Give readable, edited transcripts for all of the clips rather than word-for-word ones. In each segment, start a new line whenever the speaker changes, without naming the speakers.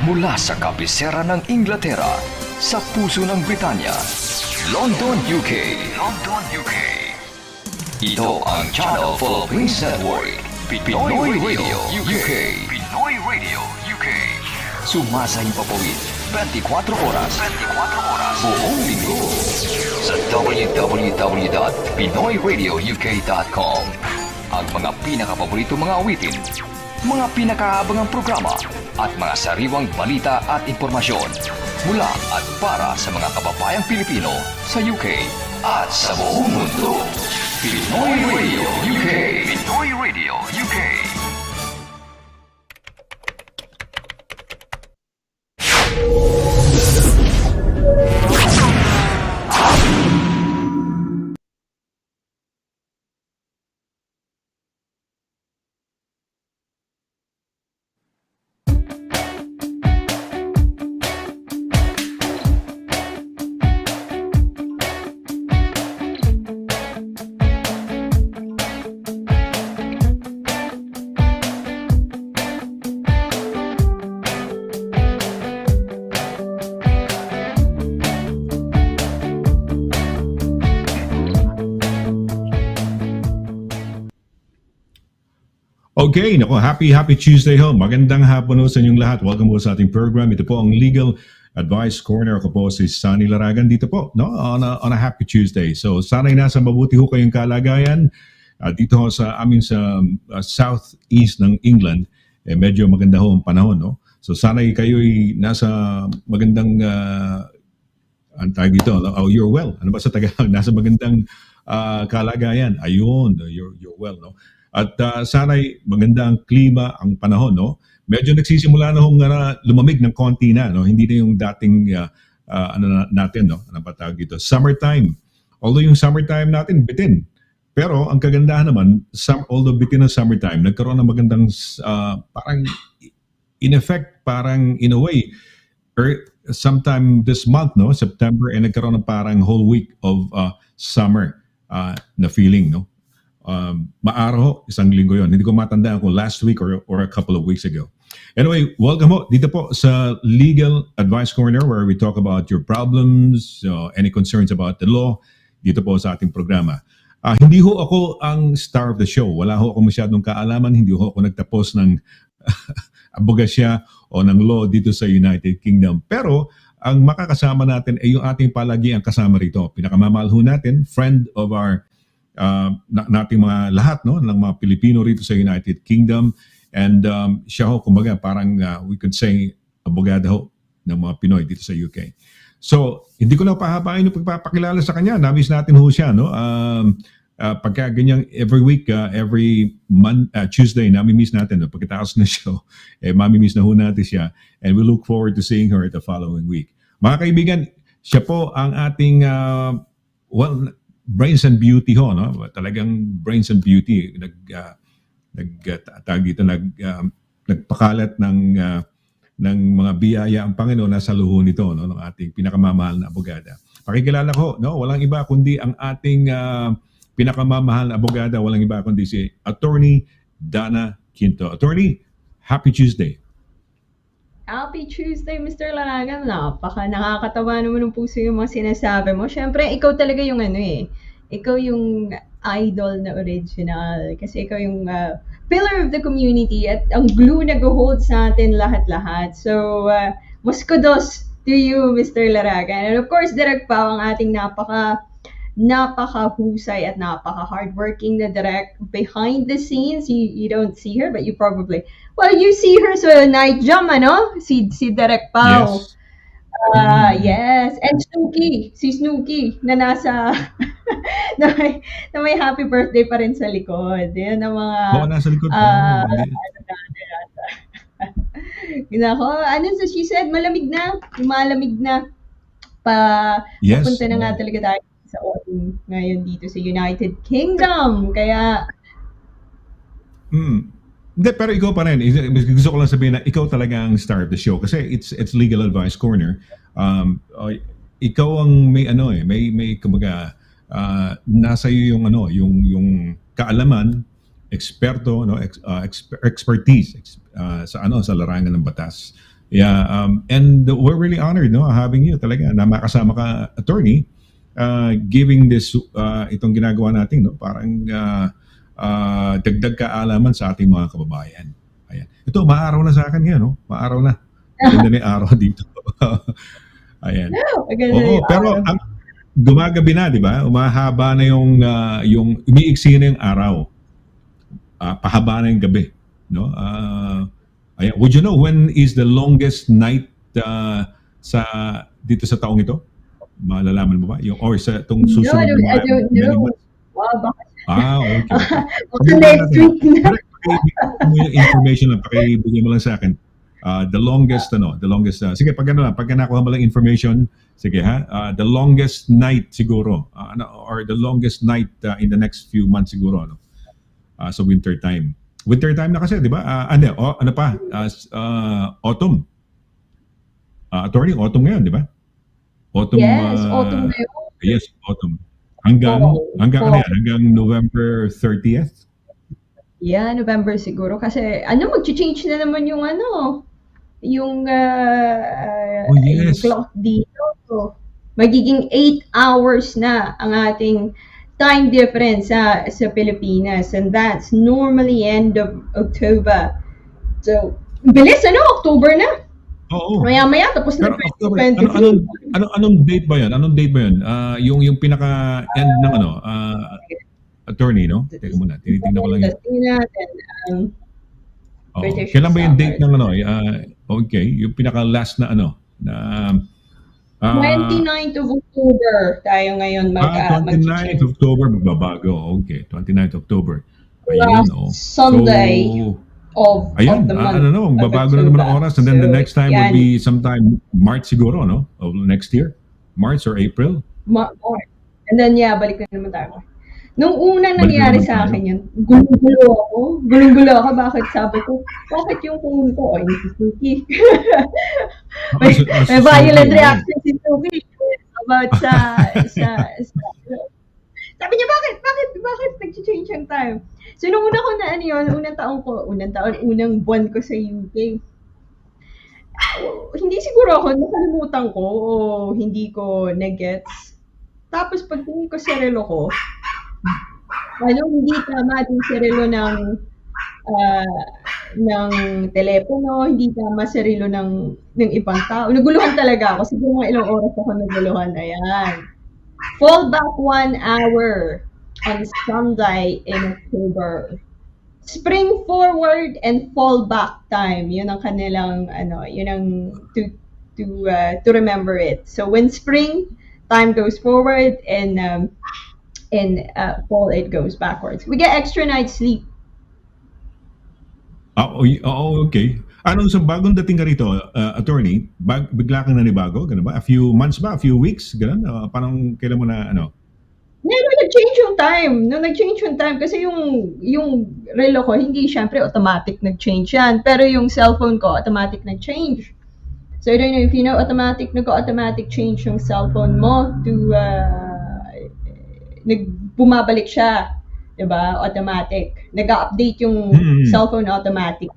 Mula sa kabisera ng Inglaterra, sa puso ng Britanya, London, UK. London, UK. Ito ang Channel Philippines Network, Pinoy Radio UK. Pinoy Radio UK. Sumasahing papawid 24 oras. 24 oras. Buong linggo. Sa www.pinoyradiouk.com. Ang mga pinakapaborito mga awitin, mga pinakaabangang programa, at mga sariwang balita at impormasyon mula at para sa mga kababayang Pilipino sa UK at sa buong mundo. Pinoy Radio UK. Pinoy Radio UK.
Okay, nako, happy Tuesday ho. Magandang hapon ho sa inyong lahat. Welcome po sa ating program. Ito po ang Legal Advice Corner. Ako po si SONNY LARAGAN dito po, no? On a happy Tuesday. So sana'y nasa mabuti ho kayong kalagayan. Dito ho sa amin sa southeast ng England, medyo maganda ho ang panahon, no? So sana'y kayo'y nasa magandang ang tawag dito, oh, you're well. Ano ba sa Tagalog? Nasa magandang kalagayan. Ayun, you're well, no? At sana'y maganda ang klima, ang panahon, no? Medyo nagsisimula na hong lumamig ng konti na, no? Hindi na yung dating natin, no? Ano ba tawag dito? Summertime. Although yung summertime natin bitin. Pero ang kagandahan naman, although bitin ang summertime, nagkaroon ng magandang parang in effect, parang in a way, sometime this month, no? September, nagkaroon ng parang whole week of summer na feeling, no? Maaraw, isang linggo yon. Hindi ko matandaan kung last week or a couple of weeks ago. Anyway, welcome ho dito po sa Legal Advice Corner where we talk about your problems, any concerns about the law, dito po sa ating programa. Hindi ho ako ang star of the show. Wala ho ako masyadong kaalaman. Hindi ho ako nagtapos ng abogasya o ng law dito sa United Kingdom. Pero ang makakasama natin ay yung ating palagiang kasama rito. Pinakamamahal ho natin, friend of our nating mga lahat, no, ng mga Pilipino rito sa United Kingdom, and siya ho kumbaga parang we could say abogado ho ng mga Pinoy dito sa UK. So hindi ko na pahabain yung pagpapakilala sa kanya. Namiss natin ho siya, no? Pagka ganyang every week, every Tuesday, nami-miss natin, no? Pagkatapos na show, mami-miss na ho natin siya, and we look forward to seeing her the following week. Mga kaibigan, siya po ang ating brains and beauty ho, no? Talagang brains and beauty. Nagpakalat ng mga biyaya ang Panginoon nasa luho nito, no? Ng ating pinakamamahal na abogada. Pakikilala ko, no? Walang iba kundi ang ating pinakamamahal na abogada, walang iba kundi si Attorney DANNA QUINTO. Attorney, happy Tuesday.
Happy Tuesday, Mr. Laragan. Nakakatawa naman ng puso yung mga sinasabi mo. Siyempre, ikaw talaga yung ikaw yung idol na original. Kasi ikaw yung pillar of the community at ang glue na go-hold sa atin lahat-lahat. So, mas kudos to you, Mr. Laragan. And of course, Direk Pao, ang ating napaka-husay at napaka-hardworking na direct behind the scenes. You don't see her, but you probably... Well, you see her sa night jam, ano? Si Direk Pao.
Yes.
Yes. And si Snooki, na nasa... na may happy birthday pa rin sa likod. Yan ang mga...
Oo, nasa likod.
So she said, malamig na. Malamig na.
Yes.
Papunta na nga talaga tayo sa autumn ngayon dito sa United Kingdom. Kaya...
Hindi, pero ikaw pa rin. Gusto ko lang sabihin na ikaw talaga ang star of the show kasi it's Legal Advice Corner. Ikaw ang may kumbaga nasa iyo yung kaalaman, eksperto, expertise sa larangan ng batas. Yeah, and we're really honored, no, having you talaga na makasama ka, attorney, giving this itong ginagawa natin, no, parang dagdag kaalaman sa ating mga kababayan. Ayan. Ito, maaraw na sa akin ngayon, no? Maaraw na. Maganda na yung araw dito. Ayan.
Maganda
Oo,
yung
pero
araw.
ang gumagabi na, di ba? Umahaba na yung umiiksi na yung araw. Pahaba na yung gabi, no? Ayan. Would you know when is the longest night sa dito sa taong ito? Malalaman mo ba? Yung or sa itong
No,
susunod na
I don't
many
know.
months?
Wow, baka,
Okay, okay.
baka
Sabihin
next
natin,
week na.
pakibigay mo yung information lang, pakibigay mo lang sa akin. The longest, sige, pag nakuha mo lang information, sige ha, the longest night siguro, or the longest night in the next few months siguro, ano, sa winter time. Winter time na kasi, di ba? Ano pa? Autumn. Attorney, autumn ngayon, di ba? Autumn,
Yes, autumn na yun.
yes, autumn. Hanggang ano
Fall.
yan? Hanggang November 30th?
Yeah, November siguro. Kasi, mag-change na naman yung yung
Oh,
yung
yes.
clock dito. So, magiging 8 hours na ang ating time difference sa Pilipinas. And that's normally end of October. So, bilis, October na.
Oo.
Maya-maya, tapos na
Pero October, anong date ba 'yan? Anong date ba 'yun? Yung pinaka end ng attorney, no? Teka muna, tinitingnan ko lang yun.
Tingnan natin. British
Kailan ba yung date
summer.
ng okay, yung pinaka last na na
29th of October tayo ngayon
29th
mag-change.
October magbabago. Okay, 29th October. Ayun,
Last Sunday of
ayan,
the month.
magbabago na naman ang oras, and then the next time will
yan,
be sometime March siguro, no? Of next year. March or April.
March. And then, balik na naman tayo. Nung unang
Balik na
nangyari
naman
sa
tayo.
akin yun, gulong-gulo ako. Bakit? Sabi ko, bakit yung phone ko? Ay, si Suki. may violent reaction si Suki about sabi niya, bakit nag-change ang time? So, nung una ko na unang buwan ko sa UK, hindi siguro ako, nakalimutan ko o hindi ko na-gets. Tapos, pagtingin ko sa relo ko, hindi tama yung sa relo ng telepono, hindi tama sa relo ng ibang tao. Naguluhan talaga ako. Siguro mga ilang oras ako naguluhan. Ayan. Fall back 1 hour on Sunday in October. Spring forward and fall back time. Yun ang kanilang yun ang to remember it. So when spring, time goes forward, and fall, it goes backwards. We get extra night sleep.
Okay. Anong sa bagong dating ka rito, attorney, bigla kang nanibago? Ganun ba? A few months ba? A few weeks? Ganun? Parang kailan mo na
Nag-change yung time. Nag-change yung time kasi yung relo ko, hindi syempre automatic nag-change yan. Pero yung cellphone ko, automatic nag-change. So I don't know if you know, nag-automatic change yung cellphone mo to bumabalik siya. Diba? Automatic. Nag-update yung cellphone automatic.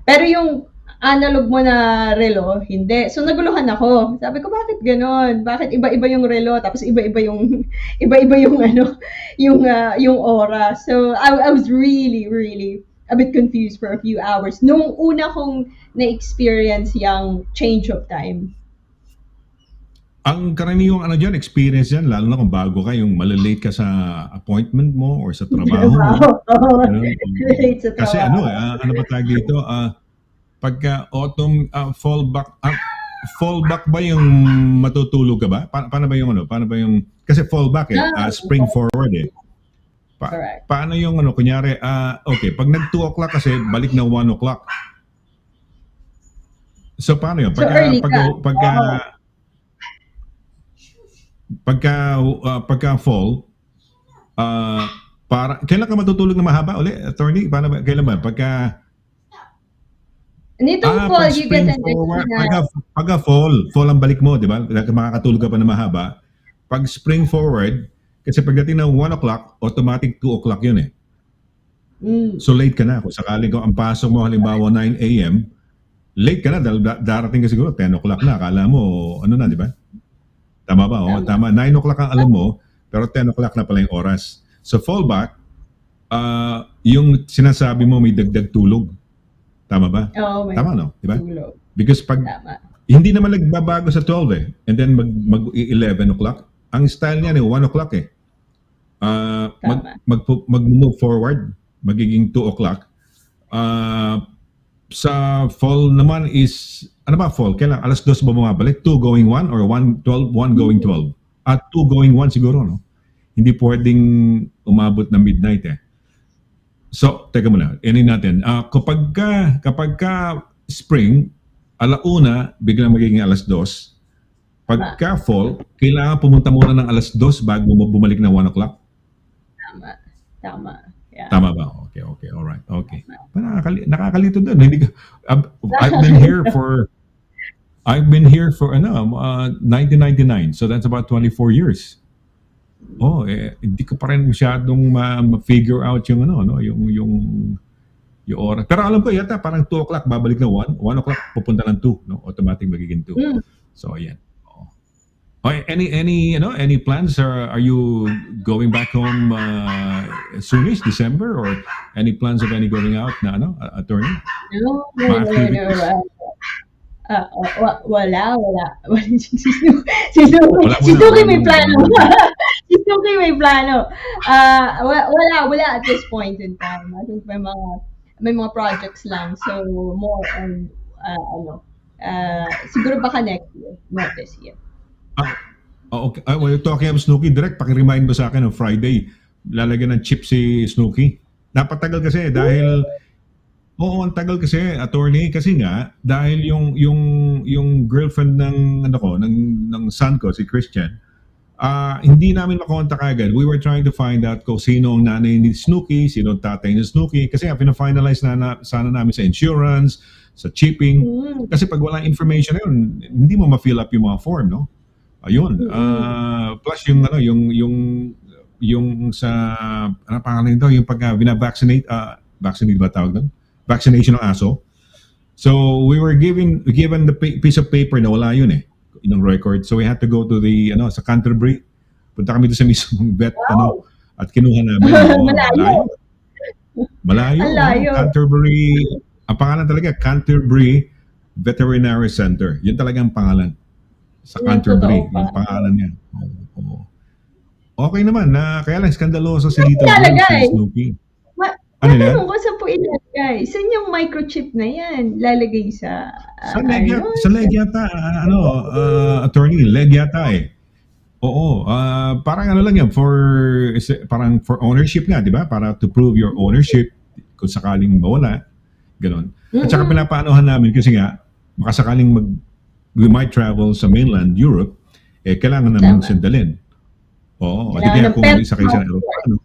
Pero yung analog mo na relo, hindi. So naguluhan ako. Sabi ko, bakit ganon? Bakit iba-iba yung relo tapos iba-iba yung yung oras. So I was really a bit confused for a few hours nung una kong na-experience yung change of time.
Ang karaniwang dyan, experience yan, lalo na kung bago ka, yung malilate ka sa appointment mo or sa trabaho mo.
Late sa
Kasi
trabaho.
ano ba tawag dito? Pagka autumn, fall back ba yung matutulog ka ba? Paano ba yung kasi fall back spring forward
Correct.
Paano yung kunyari, okay, pag nag 2 o'clock kasi, balik na 1 o'clock. So paano yun? Pagka fall, kailan ka matutulog na mahaba uli, attorney? Paano ba? Kailan ba?
Nitong fall, you get an
pagka fall ang balik mo, di ba? Makakatulog ka pa na mahaba. Pag spring forward, kasi pagdating ng 1 o'clock, automatic 2 o'clock yun So late ka na. Kung sakaling ang pasok mo halimbawa 9 a.m., late ka na dahil darating ka siguro 10 o'clock na. Akala mo, ano na, di ba? Tama ba? O, tama. 9 o'clock ang alam mo, pero 10 o'clock na pala yung oras. So fallback, yung sinasabi mo may dagdag tulog. Tama ba?
Oo, may
Tama, no? Di ba?
tulog.
Because pag,
Tama.
hindi naman nagbabago sa 12 eh. And then mag 11 o'clock. Ang style niya 1 o'clock eh. Mag-move forward, magiging 2 o'clock. Sa fall naman is, ano ba fall? Kailan? Alas 2 ba bumabalik? 2 going 1 or 1 going 12? At 2 going 1 siguro, no? Hindi pwedeng umabot na midnight eh. So, teka muna, inin natin. Kapag ka spring, alauna, biglang magiging alas 2. Pagka fall, kailangan pumunta muna ng alas 2 bago mo bumalik ng 1 o'clock?
Tama. Yeah.
Tama ba? Okay, alright, okay. Nakakalito doon. I've been here for 1999, so that's about 24 years. Oh, hindi ko pa rin masyadong ma-figure out yung yung oras. Pero alam ko yata parang 2 o'clock babalik na 1 o'clock pupunta ng 2, no? Automatic magiging 2. So ayan. Okay, any plans? Are you going back home soonish, December, or any plans of any going out na attorney?
No. Wala. Si Suki may plano. Si Suki may plano. Wala at this point in time. I think may mga projects lang. So more on siguro baka next year, not this year.
Okay. Well, you're talking of Snooki, direct paki-remind mo sa akin on Friday. Lalagyan ng chip si Snooki. Napatagal kasi dahil ang tagal kasi, attorney, kasi nga dahil yung girlfriend ng son ko, si Christian, hindi namin makontak agad. We were trying to find out kung sino ang nanay ni Snooki, sino ang tatay ni Snooki, kasi pina-finalize na sana namin sa insurance, sa chipping. Kasi pag walang information na yun, hindi mo ma-fill up yung mga form, no? Ayun. Plus yung sa ano pangalan nito, yung pag vaccinate ba tawag doon? Vaccination ng aso. So we were given the piece of paper na wala yun eh, yung record. So we had to go to the sa Canterbury. Punta kami doon sa mismong vet at kinuha namin. Malayo. Canterbury. Ang pangalan talaga Canterbury Veterinary Center. Yun talaga ang pangalan. Sa Canterbury, yung pangalan niya. Okay naman, kaya lang skandaloso si Lito si Snoopy.
Matanong ko, saan po ilalagay? Saan yung microchip na yan? Lalagay sa
leg yata, attorney, leg yata eh. Oo, parang lang yan, parang for ownership nga, di ba? Para to prove your ownership, kung sakaling mawala, ganon. At saka pinapaanohan namin kasi nga, makasakaling we might travel sa mainland Europe, kailangan namin sandalin. Oo, hindi kaya kung isa kayo sa aeroplano.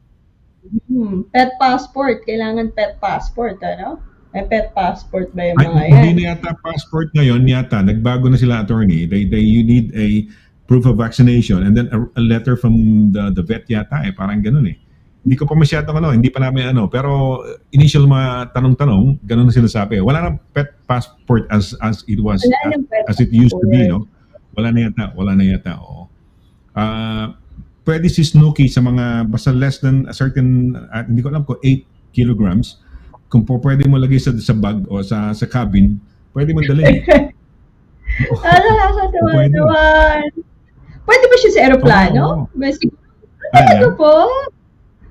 Pet passport. Kailangan pet passport, ano? May pet passport ba yung mga yan?
Hindi na yata passport ngayon, nagbago na sila, attorney. You need a proof of vaccination and then a letter from the vet yata, parang ganun eh. Hindi ko pa masyadong hindi pa namin pero initial mga tanong-tanong, ganun na sinasabi. Wala nang pet passport as it was, as it used to be, no? Wala na yata, oo. Pwede si Snooki sa mga, basta less than a certain, hindi ko alam ko, 8 kilograms, kung pwede mo lagay sa bag o sa cabin, pwede mo dalhin.
Nakakatawa naman. Pwede ba siya sa aeroplano? Talaga po?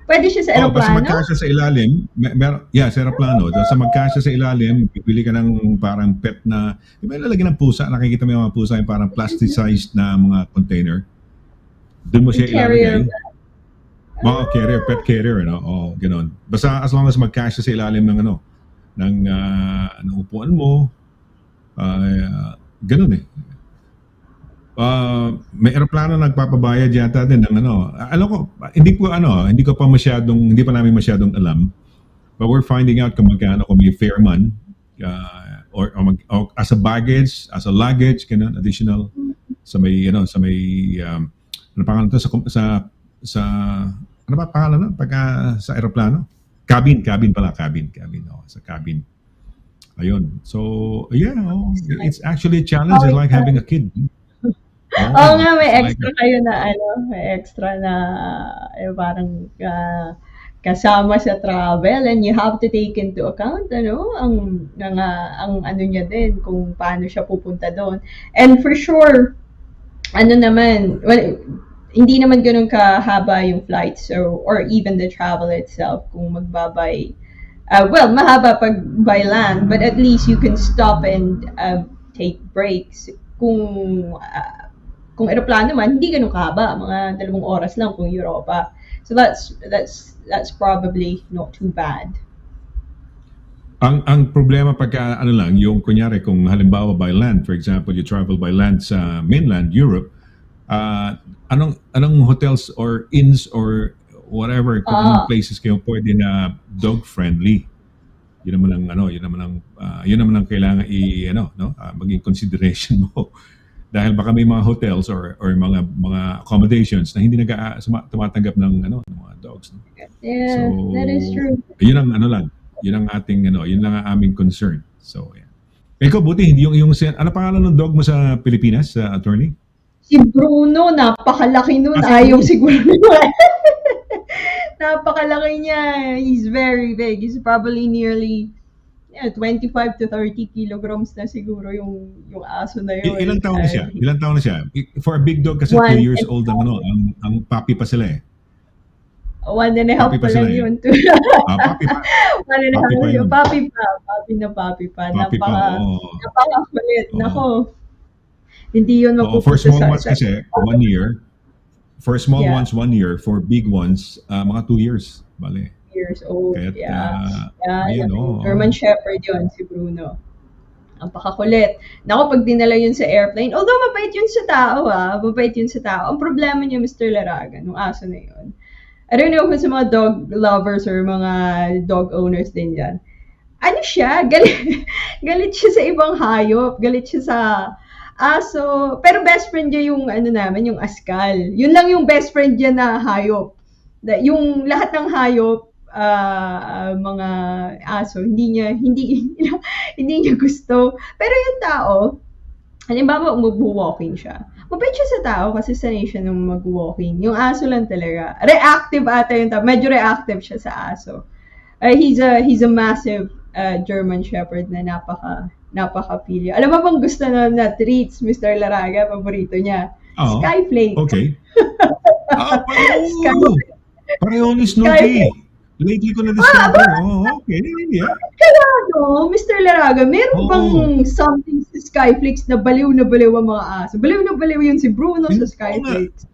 Pwede siya sa aeroplano?
Basta magkasya sa ilalim, sa aeroplano. Sa magkasya sa ilalim, pipili ka ng parang pet na, di ba ilalagyan ng pusa? Nakikita mo yung mga pusa, yung parang plasticized na mga container. Doon mo siya ilalagay. Mga carrier, pet carrier, gano'n. Basta as long as magkasya sa ilalim ng ng upuan mo, gano'n eh. May aeroplano nagpapabayad yata din ng hindi pa namin masyadong alam, but we're finding out kung magkano, kung may fare man, or as a baggage, as a luggage, ganun, additional sa may ano pangalan to sa ano ba pangalan pagka sa aeroplano? Cabin sa cabin. Ayun. So, yeah, it's actually a challenge. It's like having a kid.
Oo
Oh,
nga, may
it's like
extra kayo na ano, may extra na parang kasama sa travel, and you have to take into account ano ang ano niya din kung paano siya pupunta doon. And for sure, ano naman, well, hindi naman gano'n kahaba yung flight, so or even the travel itself kung magbabay. Well, mahaba pag by land, but at least you can stop and take breaks. Kung eroplano man, hindi ganun kahaba, mga 2 oras lang kung Europa. So that's probably not too bad.
ang problema pagka ano lang, yung kunyari kung halimbawa by land, for example, you travel by land sa mainland Europe, anong hotels or inns or whatever, kung anong places kayo pwede na dog friendly. Yun naman ang ano, yun naman ang kailangan maging consideration mo. Dahil baka may mga hotels or mga accommodations na hindi tumatanggap ng mga dogs, no?
Yeah,
So,
that is true.
yun ang ano lang, yun ang ating yun lang ang aming concern. So, yeah. Ikaw buti hindi yung ano pangalan ng dog mo sa Pilipinas, attorney?
Si Bruno, napakalaki nun.
Ah,
Ayaw siguro niya. Napakalaki niya. He's very big. He's probably nearly 25 to 30 kilograms na siguro yung aso na yun.
Ilang taon na siya? Ilang taon na siya? For a big dog kasi 2 years old ang puppy pa sila eh.
1.5 pa lang yun.
Puppy pa.
1.5 yun. Puppy pa. Napaka-kulit. Nako. Hindi yun mapupunta
for small ones kasi 1 year. For small ones 1 year. For big ones mga 2 years. Bale.
Years old.
Kaya't,
Ayan, German Shepherd yun, si Bruno. Ang pakakulit. Naku, pag dinala yun sa airplane, although mabait yun sa tao, mabait yun sa tao. Ang problema niya, Mr. Laragan, nung aso na yun, I don't know kung sa mga dog lovers or mga dog owners din dyan, ano siya, galit siya sa ibang hayop, galit siya sa aso, pero best friend niya yung namin, yung askal. Yun lang yung best friend niya na hayop. Yung lahat ng hayop, mga aso, hindi niya gusto. Pero yung tao, halimbawa mag-walking siya. Mabait siya sa tao kasi sanay siya nung mag-walking. Yung aso lang talaga. Reactive ata yung tao. Medyo reactive siya sa aso. He's a massive German Shepherd na napaka-pilyo. Alam mo bang gusto na treats, Mr. Laraga, paborito niya? Skyflake.
Okay. Pareho ni Snoopy. Lately ko na-discover. Okay. Yeah.
Kaya Mr. Laraga, meron bang something sa Skyflakes na baliw ang mga aso? Baliw na baliw yun si Bruno sa Skyflakes.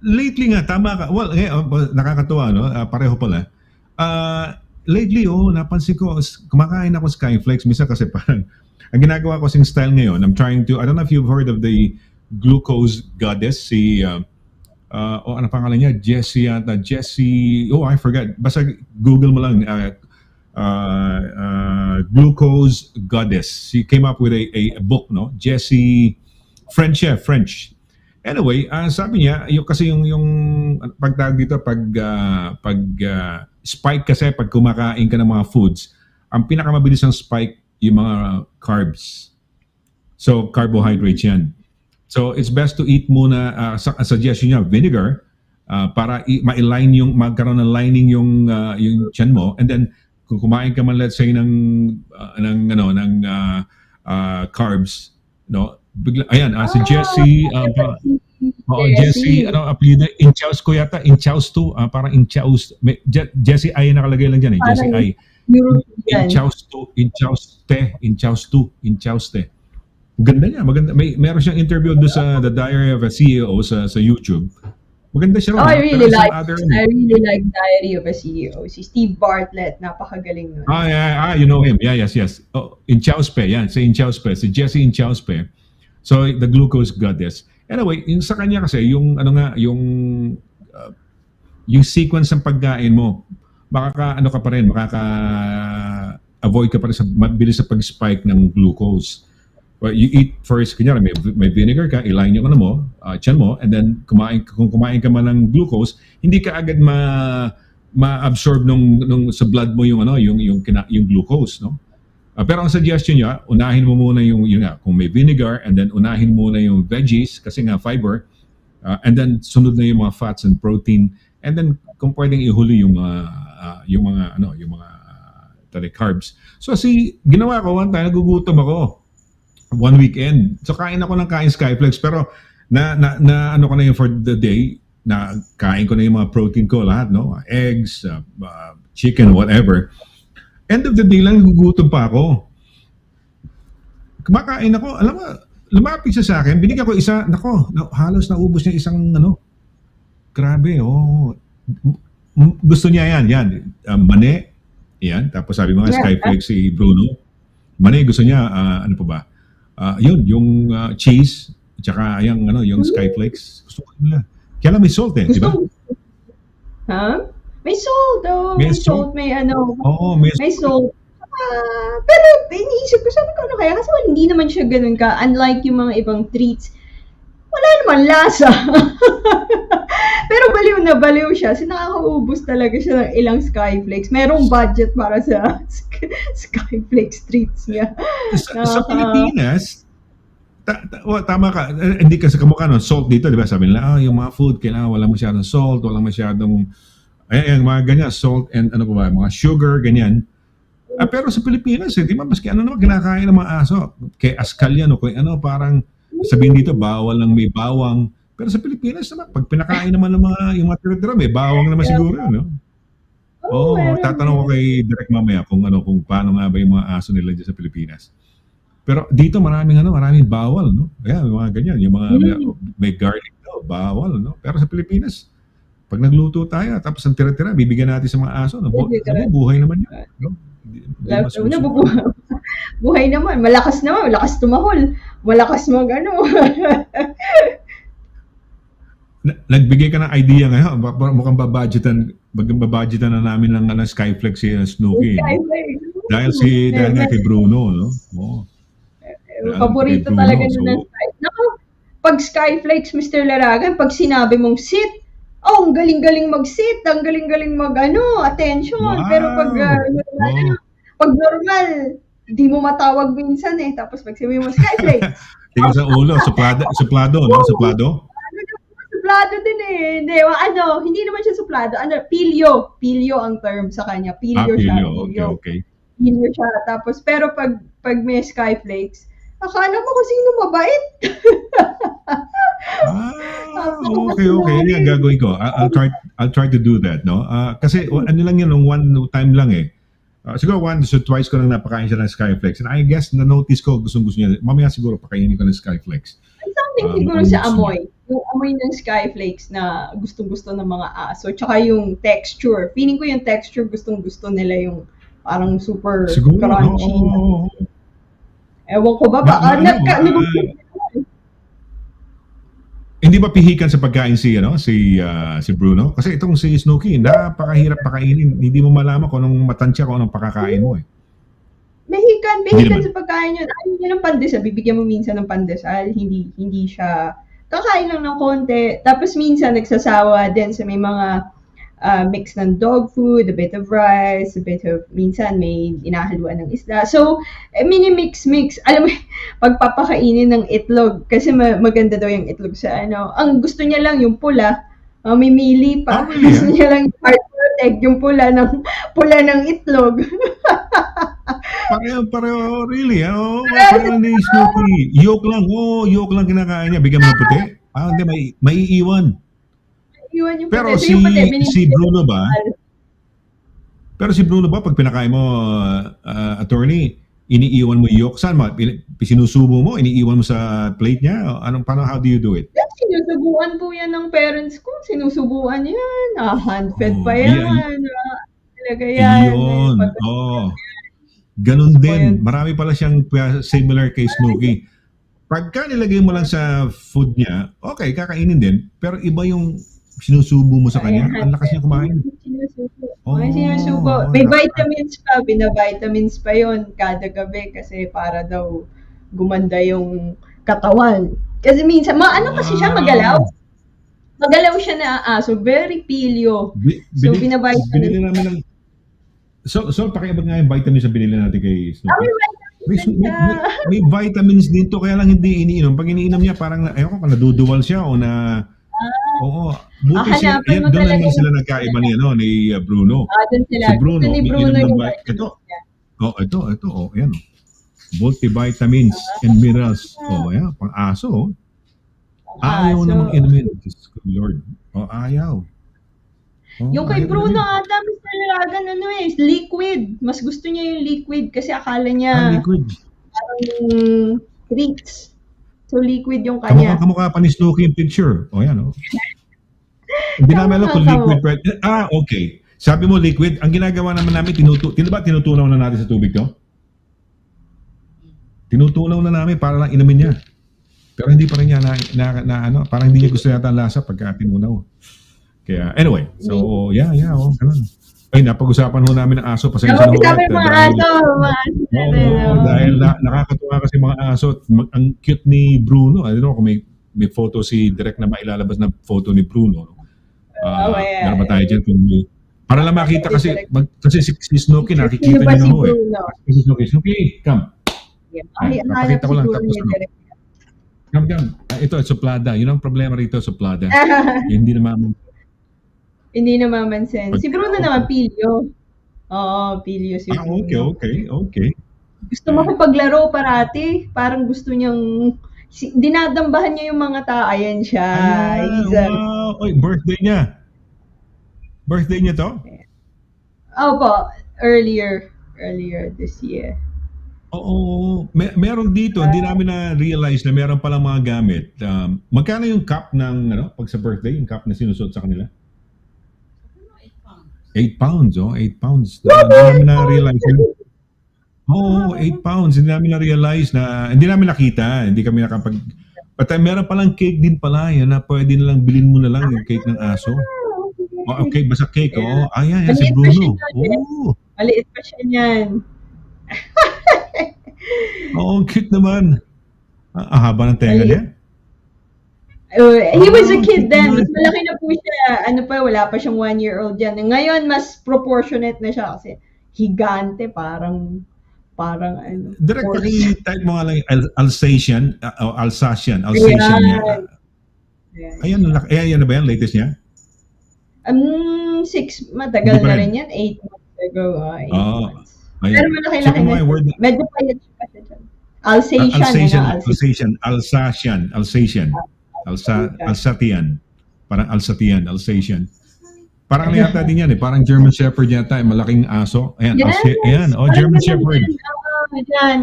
Lately nga, tama ka. Well, nakakatuwa, no? Pareho pala. Lately, napansin ko, kumakain ako Skyflakes. Misa kasi parang, ang ginagawa ko sing style ngayon, I don't know if you've heard of the glucose goddess, ano pangalan niya? Jessie, I forgot. Basta Google mo lang, glucose goddess. She came up with a book, no? Jessie, French. Anyway, sabi niya, kasi yung pagtawag dito, pag spike kasi, pag kumakain ka ng mga foods, ang pinakamabilis ng spike, yung mga carbs. So, carbohydrates yan. So, it's best to eat muna, suggestion niya, vinegar, para magkaroon ng lining yung tiyan mo. And then, kung kumain ka man, let's say, ng carbs, no? Ayan, si Jessie, Jessie, apelyido, Inchaus ko yata, Inchaus to, parang Inchaus, Jessie I nakalagay lang dyan Jessie I. Inchaus te. Maganda niya, maganda. Meron siyang interview doon sa The Diary of a CEO sa YouTube. Maganda siya.
I really like Diary of a CEO. Si Steve Bartlett, napakagaling nun.
You know him. Yeah, yes. Inchauspe, yan. Si Inchauspe, si Jessie Inchauspe. So, the glucose goddess. Anyway, yung sa kanya kasi, yung sequence ng pagkain mo, makaka-avoid ka pa rin mabilis sa pag-spike ng glucose. Well, you eat first, kunyari, may vinegar ka, ilayin yung tiyan mo, and then kung kumain ka man ng glucose, hindi ka agad ma-absorb nung sa blood mo yung glucose, no? Pero ang suggestion niya, unahin mo muna yun nga, kung may vinegar, and then unahin muna yung veggies, kasi nga fiber, and then sunod na yung mga fats and protein, and then kung pwedeng ihuli yung mga carbs. So ginawa ko one time, nagugutom ako. One weekend. So kain ako ng kain Skyflex, pero na ano ko na yun for the day, na kain ko na yung mga protein ko lahat, no? Eggs, chicken, whatever. End of the day lang, nagugutom pa ako. Kumakain ako, alam mo, lumapit siya sa akin, binigyan ko isa, halos naubos niya isang, grabe, gusto niya yan, mani, yan, tapos sabi mga Skyflex si Bruno, mani, gusto niya, ano pa ba, yung cheese, tsaka yung Skyflex, gusto ko nila. Kaya lang may salt di ba?
Ha? May salt, may salt, may may salt. Pero iniisip ko, sabi ko kaya, kasi hindi naman siya ganun ka, unlike yung mga ibang treats, wala naman lasa. Pero baliw siya, kasi nakakaubos talaga siya ng ilang Skyflex. Merong budget para sa Skyflex treats niya.
Sa Pilipinas, tama ka, hindi kasi kamukha ng salt dito, di ba? Sabi nila, yung mga food, kailangan walang masyadong salt, walang masyadong, mga ganyan, salt and mga sugar, ganyan. Pero sa Pilipinas, di ba, maski naman kinakain ng mga aso, kay askal yan, o kay parang, sabihin dito, bawal lang may bawang. Pero sa Pilipinas naman, pag pinakain naman ng yung mga tira-tira, may bawang naman siguro, no? Tatanong ko kay Direk mamaya kung paano nga ba yung mga aso nila dyan sa Pilipinas. Pero dito maraming bawal, no? Kaya mga ganyan, yung mga may garlic daw, bawal, no? Pero sa Pilipinas, pag nagluto tayo, tapos ang tira-tira, bibigyan natin sa mga aso, no? Buhay naman yun, no?
Buhay naman, malakas tumahol, malakas
Nagbigay ka ng idea ngayon, mukhang babudgetan na namin ng Skyflex si Snooki. Dahil kay Bruno, no?
Paborito talaga nila ng Skyflex. Pag Skyflex, Mr. Laragan, pag sinabi mong sit, ang galing-galing mag-sit, ang galing-galing attention. Wow. Pero pag normal, di mo matawag minsan Tapos pag sabi mo Skyflex.
Tingin sa ulo, suplado, no? Suplado?
Suplado din Hindi, hindi naman siya suplado. Pilyo ang term sa kanya. Pilyo siya.
Okay.
Pilyo siya. Tapos, pero pag may Skyflex, akala mo kung sino mabait.
Okay. Yan gagawin ko. I'll try to do that, no? Kasi lang yun, one time lang siguro once or twice ko lang napakain siya ng Skyflex. And I guess na-notice ko gustong-gusto niya. Mamaya siguro pakainin ko ng Skyflex.
Something siguro sa amoy. Yung amoy ng Skyflex na gustong-gusto ng mga aso. Tsaka yung texture. Feeling ko yung texture gustong-gusto nila yung parang super siguro, crunchy. Ewan ko ba?
Hindi ba pihikan sa pagkain si Bruno? Kasi itong si Snooki, napakahirap pakainin. Hindi mo malaman kung anong matansya, kung anong pakakain mo
Pihikan sa pagkain yun. Ayaw niya ng pandesal. Bibigyan mo minsan ng pandesal. Hindi siya kakain lang ng konti. Tapos minsan nagsasawa din sa may mga mix ng dog food, a bit of rice, minsan may inahaluan ng isda. So, mini-mix. Alam mo, pagpapakainin ng itlog, kasi maganda daw yung itlog sa ang gusto niya lang yung pula, mamimili pa. Gusto niya lang yung hard-boiled egg, yung pula ng itlog.
Pareho, really, pareho ni Snooki. Yolk lang kinakain niya, bigyan mo ng puti. Hindi, may iiwan. Pero si Bruno ba? Pag pinakain mo, attorney, iniiwan mo yung yolk? Saan mo? Sinusubo mo? Iniiwan mo sa plate niya? How do you do it?
Sinusubuan po yan ng parents ko. Sinusubuan yan. Hand-fed pa yan. Talaga yan.
Yun. Ganun din. Marami pala siyang similar kay Snooki. Pagka nilagay mo lang sa food niya, okay, kakainin din. Pero iba yung sinusubo mo sa kanya. Ang lakas niya kumain.
Sinusubo. May vitamins pa. Bina-vitamins pa yon kada gabi kasi para daw gumanda yung katawan. Kasi minsan, kasi siya magalaw. Magalaw siya na aso. Very pilyo. So, bina-vitamins.
So pakiabot nga yung vitamins na binili natin kay
Ah,
Snooki.
may vitamins
May,
din
may,
siya.
may, may vitamins din to, kaya lang hindi iniinom. Pag iniinom niya, parang, ayoko kung naduduwal siya o na, oo. Buti sila,
Hanapan mo
doon
talaga
naman
yung
sila nagkaiba ni, ano, ni Bruno.
dun sila.
Si
Gusto
Bruno,
ni
umiinom
Bruno
ng,
yung
ito,
vitamins niya.
ayan. Multivitamins and minerals. Ayan, pang aso. Ayaw
So,
namang inumin. Diyos ko, Lord. Ayaw.
yung kay
Ayaw
Bruno
inumin.
ata, Mr. Lagan, liquid. Mas gusto niya yung liquid kasi akala niya
Liquid.
parang treats. So, liquid yung
Kamukha
kanya.
kamukha pa ni Snooki yung picture. Ayan, Hindi namin alam kung liquid. Okay. Sabi mo liquid, ang ginagawa naman namin, tinutunaw na natin sa tubig to? Tinutunaw na namin para lang inumin niya. Pero hindi pa rin niya parang hindi niya gusto yata ang lasa pagka tinunaw. Kaya, anyway. So, ganun. Ay, napag-usapan ho namin ng aso. Pasensya na ho
Sabi
ulit.
mga aso,
Dahil nakakatuwa kasi mga aso. Ang cute ni Bruno. I don't know kung may photo si Direk na mailalabas na photo ni Bruno. Meron ba tayo dyan? Para lang makita kasi, kasi si Snooki nakikita niyo na ho eh. Si Snooki, come. Papakita ko lang tapos ano. Come. Ito, suplada. Yun ang problema rito, suplada. Hindi naman.
Hindi namamansin. Si Bruno naman, pilyo. Oo, pilyo si Bruno.
Okay.
Gusto makipaglaro parati. Parang gusto niyang dinadambahan niya yung mga tao. Ayan siya.
Wow. Oy, birthday niya. Birthday niya to?
Opo, earlier this year.
Oo. Meron dito, hindi namin na-realize na meron palang mga gamit. Magkano yung cup ng, pag sa birthday, yung cup na sinusuot sa kanila? 8 pounds, 8 pounds. Hindi namin na-realize yun. 8 pounds. Hindi namin na-realize hindi namin nakita. Hindi kami nakapag... But meron palang cake din pala yan na pwede nalang bilhin mo na lang yung cake ng aso. Okay, basta cake. Ayan, si Bruno.
Maliit pa siya niyan.
Cute naman. Haba ng tenga niya.
He was a kid then. Mas malaki na po siya. Wala pa siyang 1-year-old yan. Ngayon, mas proportionate na siya kasi higante, parang
Direct paki-type mo nga lang Alsatian niya. Ayan na ba yan? Latest niya?
6, matagal na rin yan. 8 months ago. 8 months. Pero malaki-laki na siya. Medyo payat pa siya dyan.
Alsatian. Parang Alsatian. Parang ano yata din yan eh. Parang German Shepherd yata. Malaking aso. Ayan. German Shepherd.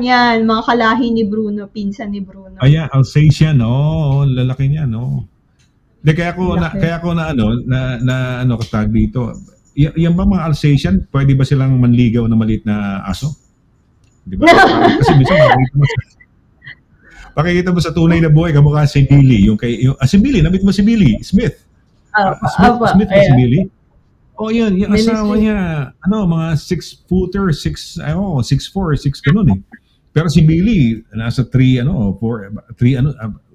Yan. Mga kalahi ni Bruno. Pinsan ni Bruno.
Ayan, Alsatian. Lalaki niyan. Kaya ko na katag dito. Yan ba mga Alsatian? Pwede ba silang manligaw na maliit na aso? Di ba? Kasi minsan pakikita mo sa tunay na buhay, kamukha si Billy. Si Billy, namit mo si Billy Smith. Smith ba si Billy? Yan. Yung asawa niya, mga 6'4", 6'4", 6 ganun eh. Pero si Billy, nasa 3, 4,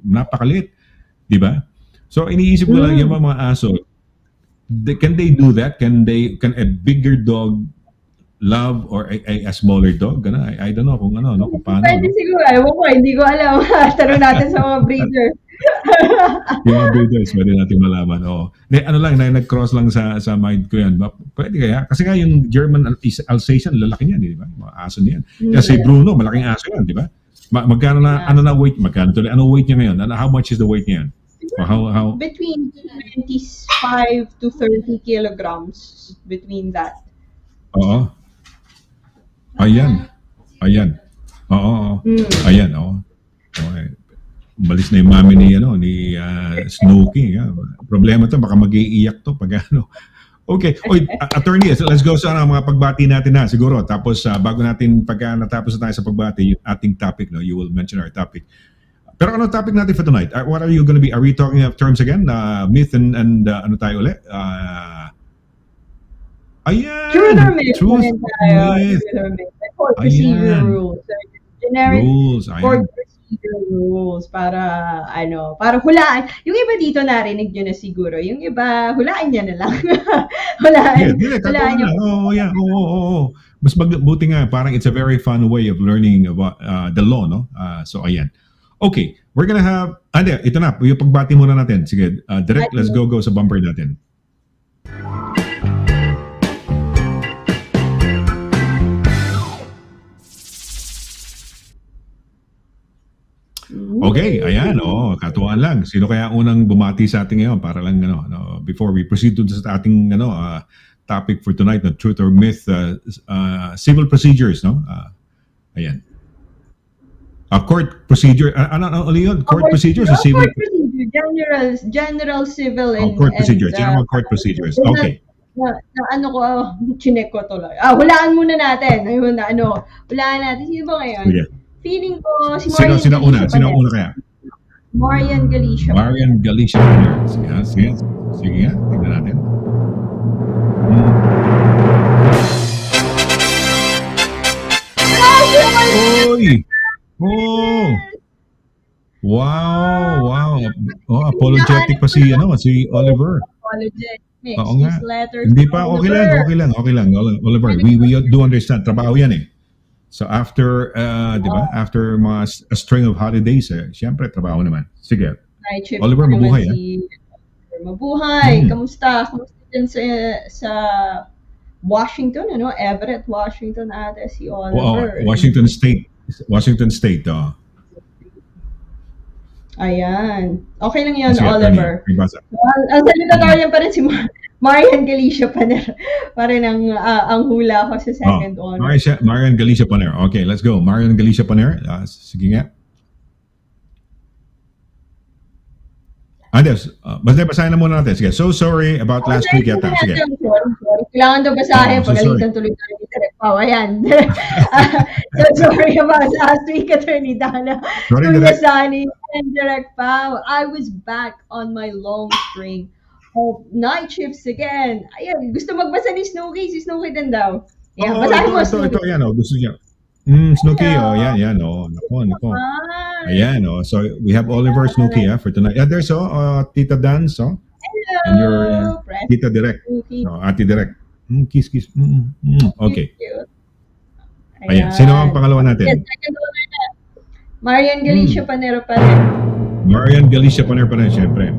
napakalit. Di ba? So, iniisip ko lang yung mga aso, can they do that? Can a bigger dog love or a smaller dog? I don't know kung kung paano.
Pwede siguro. Ewan ko, hindi ko alam. Tanong natin sa mga breeder.
Yung mga breeders, pwede natin malaman. Nag-cross lang sa mind ko yan. Pwede kaya? Kasi nga yung German Alsatian, lalaki niyan, di ba? Mga aso niyan. Kasi Bruno, malaking aso yan, di ba? Magkano na weight? Ano weight niya ngayon? How much is the weight niya? How?
Between 25 to 30 kilograms. Between that.
Oo. Ayan. Oo. Ayan, Okay. Balis na yung mami ni Snooki. Problema to, baka mag-iiyak to pag Okay. Attorney, let's go sa mga pagbati natin na siguro. Tapos bago natin pagka natapos na tayo sa pagbati, yung ating topic, you will mention our topic. Pero ano topic natin for tonight? What are you going to be? Are we talking of terms again? Myth and ano tayo ulit? Ayan!
Truth or myth?
Truth or myth.
Court procedure rules. So, generic
rules.
court procedure procedure rules para para hulaan. Yung iba dito narinig niyo na siguro, yung iba hulaan niya na lang.
Yeah,
hulaan,
dili, kagawa
hulaan niyo.
lang. Oo, yeah, oo. Mas buti nga, parang it's a very fun way of learning about the law, no? So, ayan. Okay, we're gonna have, ito na, yung pagbati muna natin. Sige, direct, let's go sa bumper natin. Okay, ayan, katuwaan lang. Sino kaya unang bumati sa atin ngayon para lang before we proceed to sa ating topic for tonight, na truth or myth, civil procedures, no? Ayan. Court procedure, ano yun? Court procedures or civil?
Court procedure, general civil and
court procedures, general court procedures. Okay.
Chinek ko tuloy. Hulaan muna natin. Ayun na, hulaan natin. Sino ba ngayon?
Sige.
Feeling ko si Marian
Sino una?
Galicia
Sino
Paner.
una kaya?
Marian Galicia.
Marian Galicia Paner. Sige nga. Tingnan natin. Oy! Oh! Wow. Apologetic pa si Oliver.
Apologetic.
Oo nga.
Letters.
Hindi pa, okay lang. Oliver, we do understand. Trabaho yan eh. So after, di ba? After a string of holidays, syempre, trabaho naman. Sige. Oliver, mabuhay.
Mabuhay. Kamusta? Kamusta dyan sa Washington, Everett, Washington ate si Oliver.
Washington State.
Ayan. Okay lang yun,
Sige,
Oliver. Ang salutatorian pa rin si Marian Galicia Paner. Pa rin ang hula ko sa second honor.
Marian Galicia Paner. Okay, let's go. Marian Galicia Paner. Sige nga. Andes, basahin na muna natin. Sige, so sorry about last week yata. Sige.
Sorry. Kailangan daw basahin. Pagalitan tuloy ni Direk Pao. Ayan. So sorry about last week, Attorney Dana.
Sorry,
Kuya Sonny and Direk Pao. I was back on my long string of night shifts again. Ayan, gusto magbasa ni Snooki. Si Snooki din daw. Ayan, basahin mo, Snooki.
Ito, yan, gusto niya. Snooki, yan, nako. Ayan, so we have Oliver Snooki for tonight. Yeah, there's Tita Dan, so.
Hello.
And your Tita Direct. Ate Direct. Kiss. Okay. Ayan. Sino ang pangalawa natin?
Yes, second honor na. Marian Galicia Panero pa rin.
Marian Galicia Paner pa rin, syempre.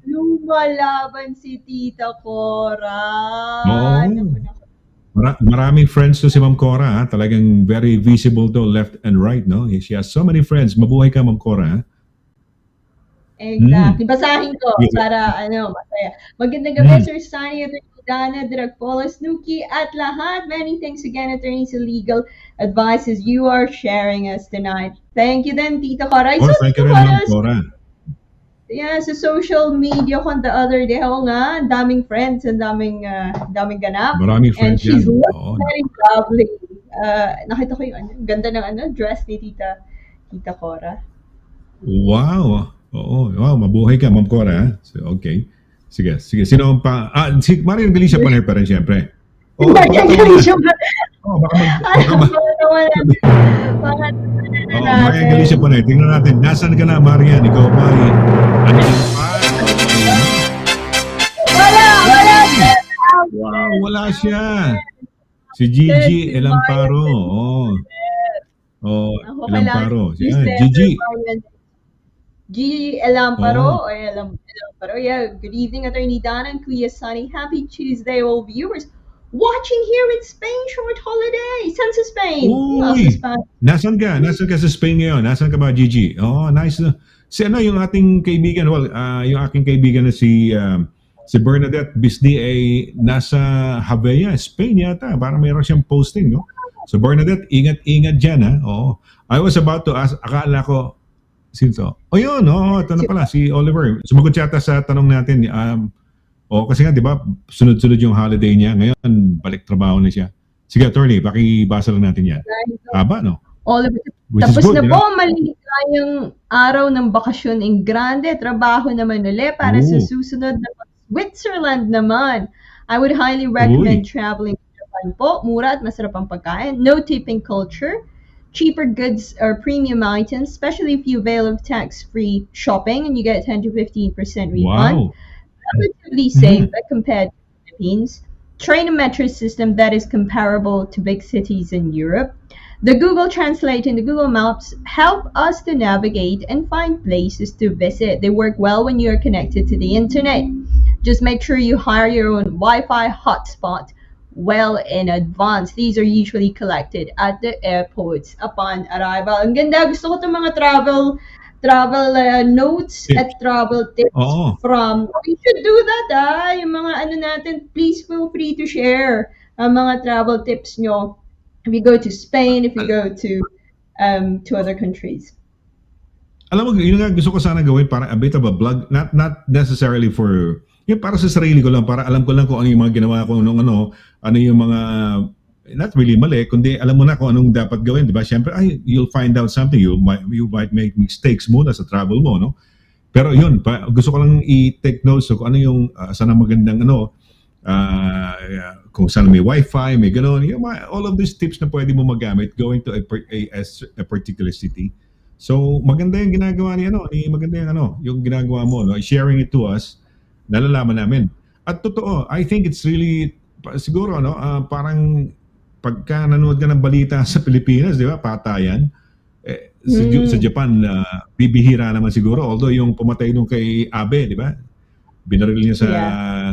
Lumalaban si Tita Cora.
Maraming friends to si Ma'am Cora. Talagang very visible to left and right. No? She has so many friends. Mabuhay ka, Ma'am Cora.
Exactly. Basahin ko para masaya. Magandang gabi, Sir Sonny, Attorney Dana, Direk Paula, Snooki, at lahat. Many thanks again, Attorney, sa legal advices you are sharing us tonight. Thank you then, Tita Cora.
Thank you rin, Ma'am Cora.
Yeah, sa social media ko the other day, ang daming friends, ang daming ganap.
Maraming friends.
And she's very lovely. Nakita ko yung ganda ng dress ni Tita Cora.
Wow. Wow, mabuhay ka, Ma'am Cora. So, okay. Sige. Sino ang si Marian Galicia Paner pa rin, syempre.
Marian Galicia Paner.
Marian Galicia Paner. Tingnan natin. Nasaan ka na, Marian? Ikaw ba wala siya. Si Gigi Elamparo. Elamparo. Gigi.
Gigi Elamparo. Elamparo. Yeah. Good evening, Attorney Dana and Kuya Sonny. Happy Tuesday, all viewers. Watching here in Spain, short holiday. Saan sa Spain?
Nasaan ka sa Spain ngayon? Nasaan ka ba, Gigi? Nice. Yung ating kaibigan, yung aking kaibigan na si Bernadette Bisdi ay nasa Havea, Spain yata. Parang mayroon siyang posting, no? So Bernadette, ingat dyan, ha? I was about to ask, akala ko, sinso? Yun, ito na pala, si Oliver. Sumagot siya sa tanong natin. Kasi nga, di ba, sunod-sunod yung holiday niya. Ngayon, balik trabaho na siya. Sige, Attorney, pakibasa lang natin yan. Haba, no?
Oliver,
which is
Tapos
good,
na
you
po
know.
ang maligayang araw ng bakasyon in grande, trabaho naman uli para sa
Oo.
susunod na Switzerland naman. I would highly
Uy.
recommend traveling to Japan po. Mura at masarap ang pagkain. No tipping culture. Cheaper goods or premium items, especially if you avail of tax-free shopping and you get 10 to 15% refund.
Wow.
Relatively safe
Mhm.
compared to the Philippines. Train and metro system that is comparable to big cities in Europe. The Google Translate and the Google Maps help us to navigate and find places to visit. They work well when you are connected to the internet. Just make sure you hire your own Wi-Fi hotspot well in advance. These are usually collected at the airports upon arrival. Ang ganda, gusto ko itong mga travel notes
Tips.
at travel tips
Oo.
from, we should do that yung mga ano natin, please feel free to share ang mga travel tips nyo if you go to Spain, if you go to other countries.
Alam mo, yun nga gusto ko sana gawin para a bit of a blog, not necessarily for, yung para sa sarili ko lang, para alam ko lang kung ano yung mga ginawa ko nung ano yung mga, not really mali, kundi alam mo na kung anong dapat gawin, di ba? Siyempre, you'll find out something, you might make mistakes muna sa travel mo, no? Pero yun, gusto ko lang i-take notes kung ano yung sana magandang kung saan may wifi, may gano'n, all of these tips na pwede mo magamit going to a particular city. So maganda yung ginagawa maganda yung ginagawa mo, no? Sharing it to us, nalalaman namin. At totoo, I think it's really siguro parang pagka nanood ka ng balita sa Pilipinas, di ba, patayan. Sa Japan, bibihira naman siguro. Although yung pumatay nung kay Abe, di ba? Binaril niya sa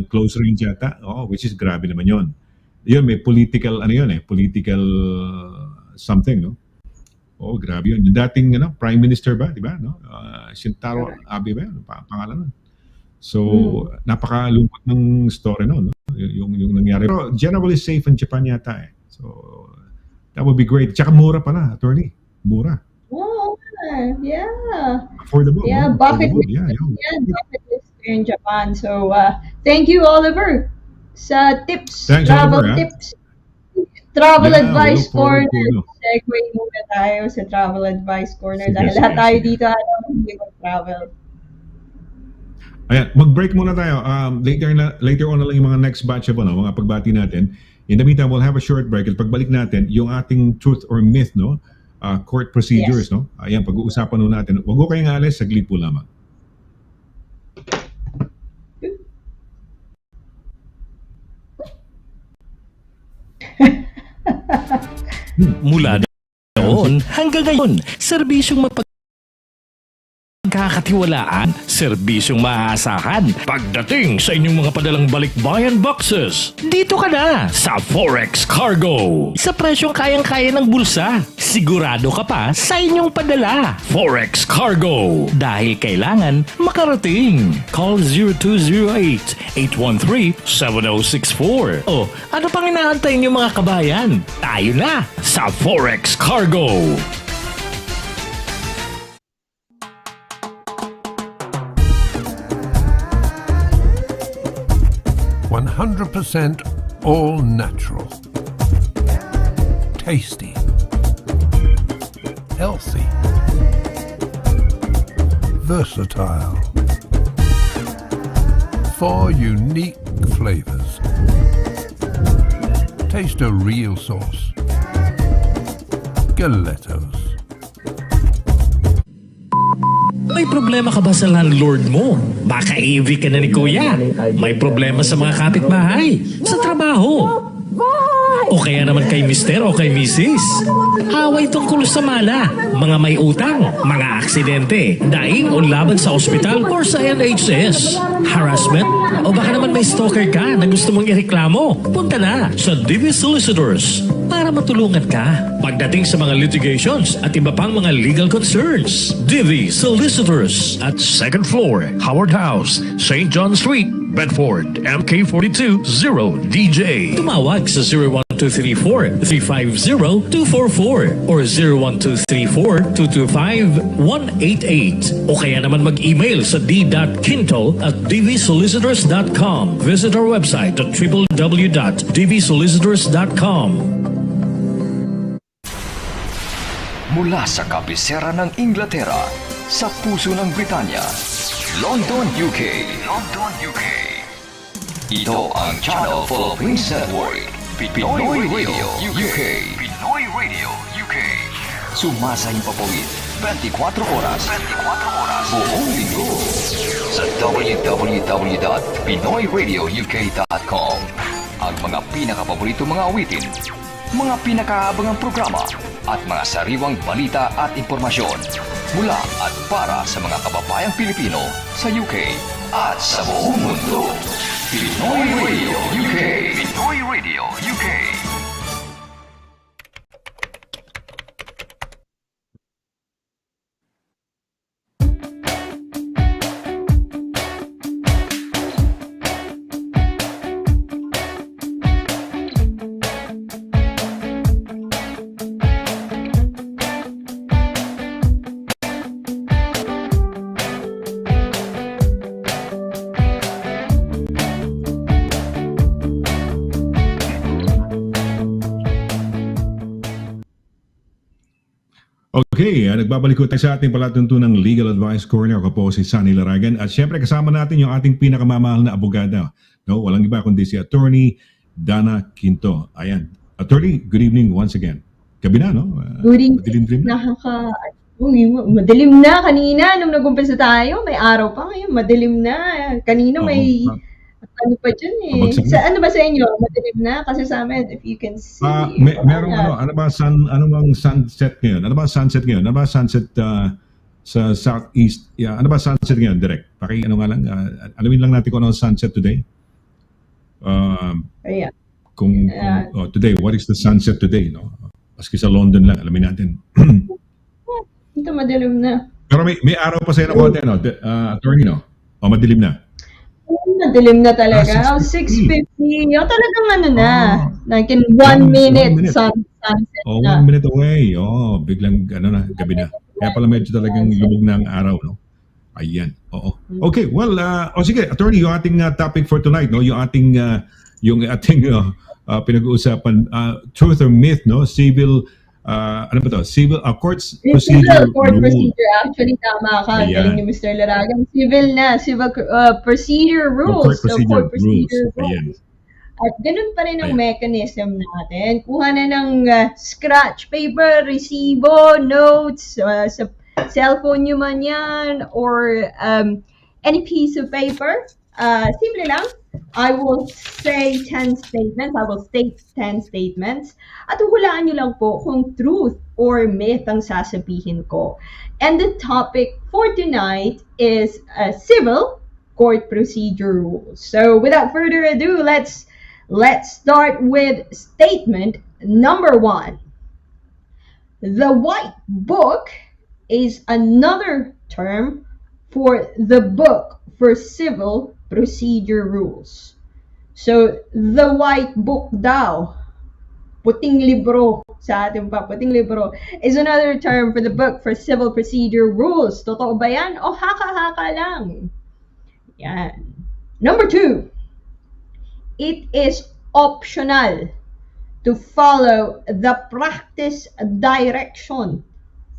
close range yata. Which is grabe naman yun. Yun, may political, political something, no? Grabe yun. Yung dating, Prime Minister ba, di ba? No? Shintaro Abe ba yun? Pangalan nun. So, napakalungkot ng story no? Yung nangyari. Pero generally safe in Japan yata eh. So, that would be great. Tsaka mura pala, attorney. Mura.
Oh, yeah.
Affordable.
Yeah,
no?
bucket
Affordable.
list.
Yeah.
Bucket list in Japan. So, thank you, Oliver, sa tips,
Thanks,
travel
Oliver,
tips. Travel
Yeah,
advice
we look forward
corner.
to,
Segue muna tayo sa travel advice corner
Sige,
dahil
sige,
lahat tayo
sige.
dito hindi mag-travel.
Ayan, mag-break muna tayo. Later on na lang yung mga next batch of mga pagbati natin. In the meantime, we'll have a short break. At pagbalik natin, yung ating truth or myth, no? Court procedures,
Yes.
no? Ayan, pag-uusapan nun natin. Huwag ko kayong alis, saglit po lamang.
Mula noon hanggang ngayon, serbisyong mapagkakatiwalaan, serbisyong maaasahan pagdating sa inyong mga padalang balikbayan boxes. Dito ka na sa Forex Cargo. Sa presyong kayang-kaya ng bulsa, sigurado ka pa sa inyong padala. Forex Cargo. Dahil kailangan makarating. Call 0208-813-7064. O, ano pang inaantay niyo mga kabayan? Tayo na sa Forex Cargo.
100% all natural. Tasty. Healthy. Versatile. 4 unique flavors. Taste a real sauce. Galettos.
May problema ka ba sa landlord mo? Baka AV ka na ni Kuya. May problema sa mga kapitbahay, sa trabaho. O kaya naman kay Mister o kay Mrs. Away tungkol sa mala, mga may utang, mga aksidente, daing o laban sa ospital or sa NHS. Harassment? O baka naman may stalker ka na gusto mong ireklamo? Punta na sa DV Solicitors para matulungan ka pagdating sa mga litigations at iba pang mga legal concerns. DV Solicitors at 2nd floor, Howard House, St. John Street, Bedford, MK42 0DJ. Tumawag sa 01234-350-244 or 01234-225-188 o kaya naman mag-email sa d.quinto@dvsolicitors.com. Visit our website at www.dvsolicitors.com.
Mula sa kabisera ng Inglaterra, sa puso ng Britanya, London, UK. London, UK. Ito ang Channel Philippines Network, Pinoy Radio UK. Pinoy Radio UK. Sumasayang papawid 24 oras. 24 oras. Buong linggo. Sa www.pinoyradiouk.com. Ang mga pinakapaborito mga awitin, mga pinakaabangang programa, at mga sariwang balita at impormasyon mula at para sa mga kababayang Pilipino sa UK at sa buong mundo. Pinoy Radio UK. Pinoy Radio UK.
Okay, nagbabalik tayo sa ating palatuntunang Legal Advice Corner. Ako po si Sonny Laragan. At syempre kasama natin yung ating pinakamamahal na abogada. No, walang iba kundi si Attorney DANNA Quinto. Ayan. Attorney, good evening once again. Gabi na, no?
Good evening.
Madilim-dilim na.
Madilim na kanina nung nag-umpisa tayo. May araw pa ngayon. Madilim na. Kanina may ano pa dyan eh. Sa, ano ba sa inyo? Madilim na? Kasi sa amin, if you can see.
Merong ano ba sunset ngayon? Ano ba sunset ngayon? Ano ba sunset sa southeast? Yeah, ano ba sunset ngayon, direct? Ano nga lang, alamin lang natin kung ano sunset today.
Yeah.
Today, what is the sunset today, no? Maski sa London lang, alamin natin.
Ito madilim na.
Pero may araw pa sa'yo na konti, no? Attorney, no? O, madilim na.
Madilim na talaga. 6:50. Talagang ano na. Like in 1 minute, sunset na.
1 minute away. Biglang gabi na. Kaya pala medyo talagang lubog na ang araw, no? Ayan. Oo. Okay, well, sige, Attorney, yung ating topic for tonight, no? Yung ating pinag-uusapan, truth or myth, no? Civil ano ba to? Civil courts procedure
Court procedure. Actually, tama ka. Galing ni Mr. Laragan. Civil procedure rules.
Court procedure rules.
Ayan. At ganun pa rin ang mechanism natin. Kuha na ng scratch paper, resibo, notes, sa cellphone nyo man yan, or any piece of paper. Simple lang. I will say 10 statements. I will state 10 statements. At huhulaan nyo lang po kung truth or myth ang sasabihin ko. And the topic for tonight is civil court procedure rules. So without further ado, let's start with statement number 1. The White Book is another term for the book for civil procedure rules. So, the White Book daw, puting libro, sa atin pa, puting libro, is another term for the book for civil procedure rules. Totoo ba yan? O haka-haka lang? Yan. Number 2, it is optional to follow the practice direction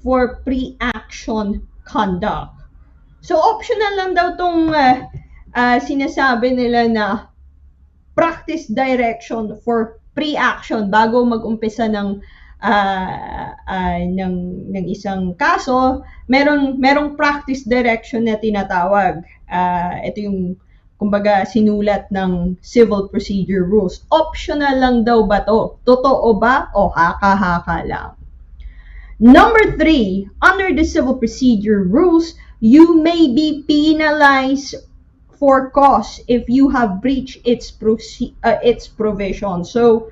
for pre-action conduct. So, optional lang daw tong sinasabi nila na practice direction for pre-action bago mag-umpisa ng isang kaso, merong practice direction na tinatawag. Ito yung kumbaga sinulat ng civil procedure rules. Optional lang daw ba to? Totoo ba o haka-haka lang? Number 3, under the civil procedure rules, you may be penalized for cause if you have breached its provision. So,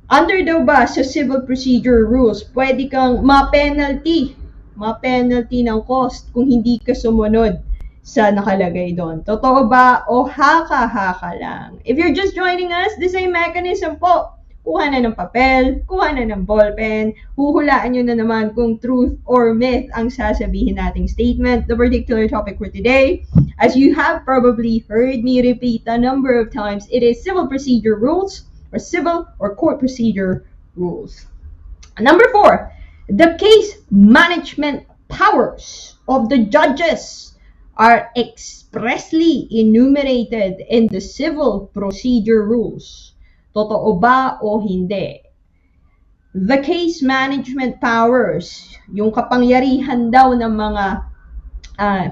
under daw ba sa civil procedure rules, pwede kang ma-penalty ng cost kung hindi ka sumunod sa nakalagay doon. Totoo ba o haka-haka lang? If you're just joining us, the same mechanism po. Kuha na ng papel, kuha na ng ballpen, huhulaan nyo na naman kung truth or myth ang sasabihin nating statement. The particular topic for today, as you have probably heard me repeat a number of times, it is civil procedure rules or civil or court procedure rules. Number 4, The case management powers of the judges are expressly enumerated in the civil procedure rules. Totoo ba o hindi? The case management powers, yung kapangyarihan daw ng mga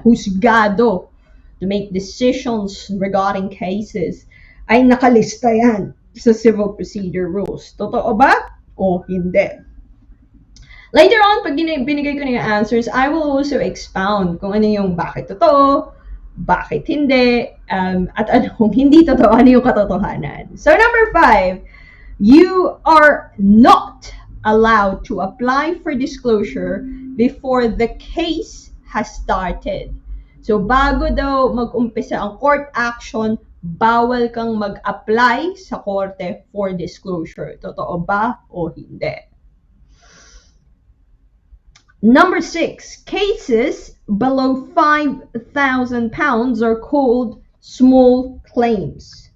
husgado to make decisions regarding cases, ay nakalista yan sa civil procedure rules. Totoo ba o hindi? Later on, pag binigay ko na yung answers, I will also expound kung ano yung bakit totoo, bakit hindi, at ano kung hindi totoo, ano yung katotohanan. So number 5, you are not allowed to apply for disclosure before the case has started. So bago daw mag-umpisa ang court action, bawal kang mag-apply sa korte for disclosure. Totoo ba o hindi? Number 6, cases below £5,000 are called small claims.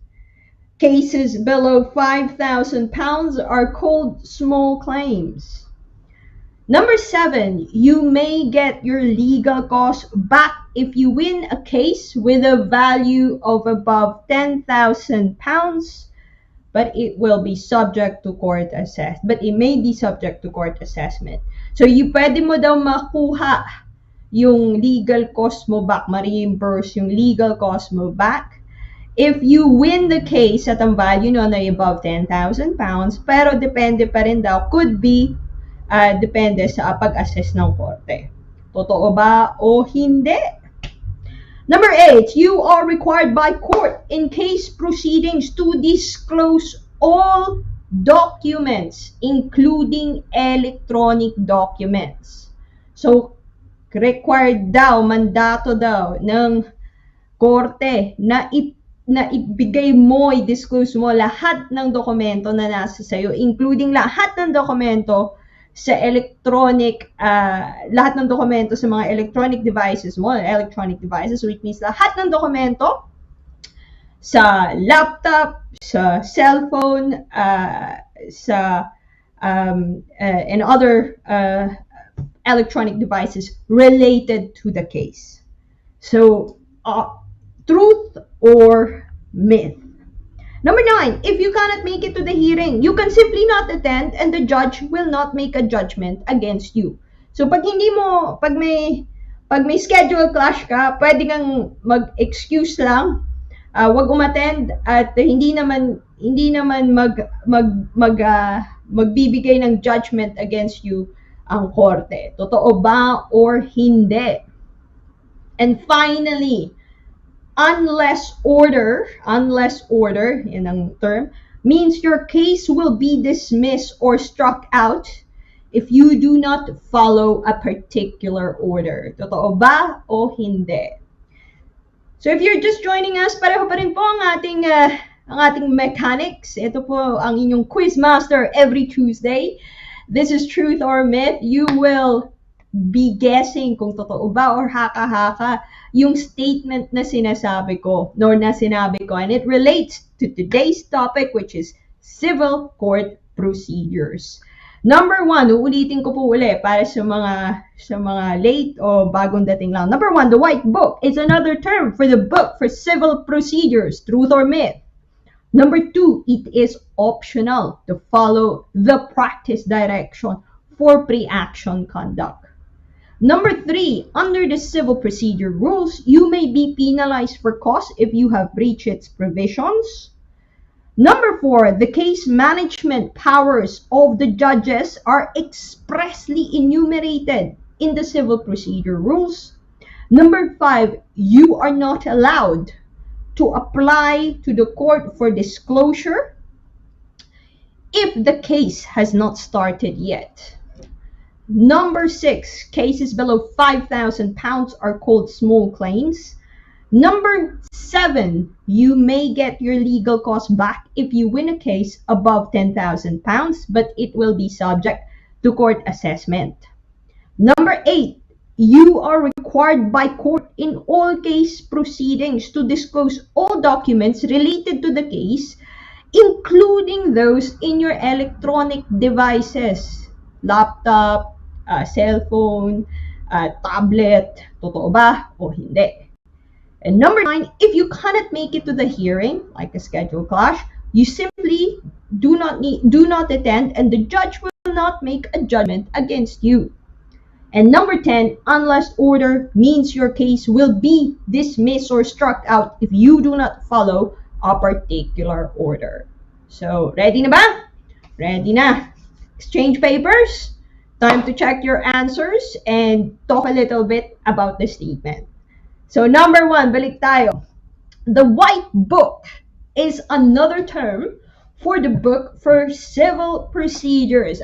Cases below £5,000 are called small claims. Number 7, you may get your legal costs back if you win a case with a value of above £10,000, but it will be subject to court assessment. But it may be subject to court assessment. So, pwede mo daw makuha yung legal cost mo back, ma-reimburse yung legal cost mo back if you win the case at ang value no na above £10,000, pero depende pa rin daw, could be, depende sa pag-assess ng korte. Totoo ba o hindi? Number 8, you are required by court in case proceedings to disclose all documents, including electronic documents. So, required daw, mandato daw ng korte na ibigay mo, i-disclose mo lahat ng dokumento na nasa sa'yo, including lahat ng dokumento sa electronic, lahat ng dokumento sa mga electronic devices mo, which means lahat ng dokumento sa laptop, sa cellphone, and other electronic devices related to the case. So, truth or myth? Number 9, if you cannot make it to the hearing, you can simply not attend and the judge will not make a judgment against you. So, pag may schedule clash ka, pwede kang mag-excuse lang, wag umattend at hindi naman magbibigay ng judgment against you ang korte. Totoo ba or hindi? And finally, unless order, yan ang term, means your case will be dismissed or struck out if you do not follow a particular order. Totoo ba o hindi? So if you're just joining us, pareho pa rin po ang ating mechanics. Ito po ang inyong quiz master every Tuesday. This is truth or myth. You will be guessing kung totoo ba or haka-haka yung statement na sinasabi ko, and it relates to today's topic, which is civil court procedures. Number 1, uulitin ko po uli para sa mga late o bagong dating lang. Number 1, the white book is another term for the book for civil procedures, truth or myth. Number 2, it is optional to follow the practice direction for pre-action conduct. Number 3, under the civil procedure rules, you may be penalized for costs if you have breached its provisions. Number 4, the case management powers of the judges are expressly enumerated in the civil procedure rules. Number 5, you are not allowed to apply to the court for disclosure if the case has not started yet. Number 6, cases below £5,000 are called small claims. Number 7, you may get your legal costs back if you win a case above £10,000, but it will be subject to court assessment. Number 8, you are required by court in all case proceedings to disclose all documents related to the case, including those in your electronic devices, laptop, cellphone, tablet, totoo ba o hindi? And number 9, if you cannot make it to the hearing, like a scheduled clash, you simply do not attend, and the judge will not make a judgment against you. And number 10, unless order means your case will be dismissed or struck out if you do not follow a particular order. So, ready na ba? Ready na. Exchange papers. Time to check your answers and talk a little bit about the statement. So, number 1, balik tayo. The white book is another term for the book for civil procedures.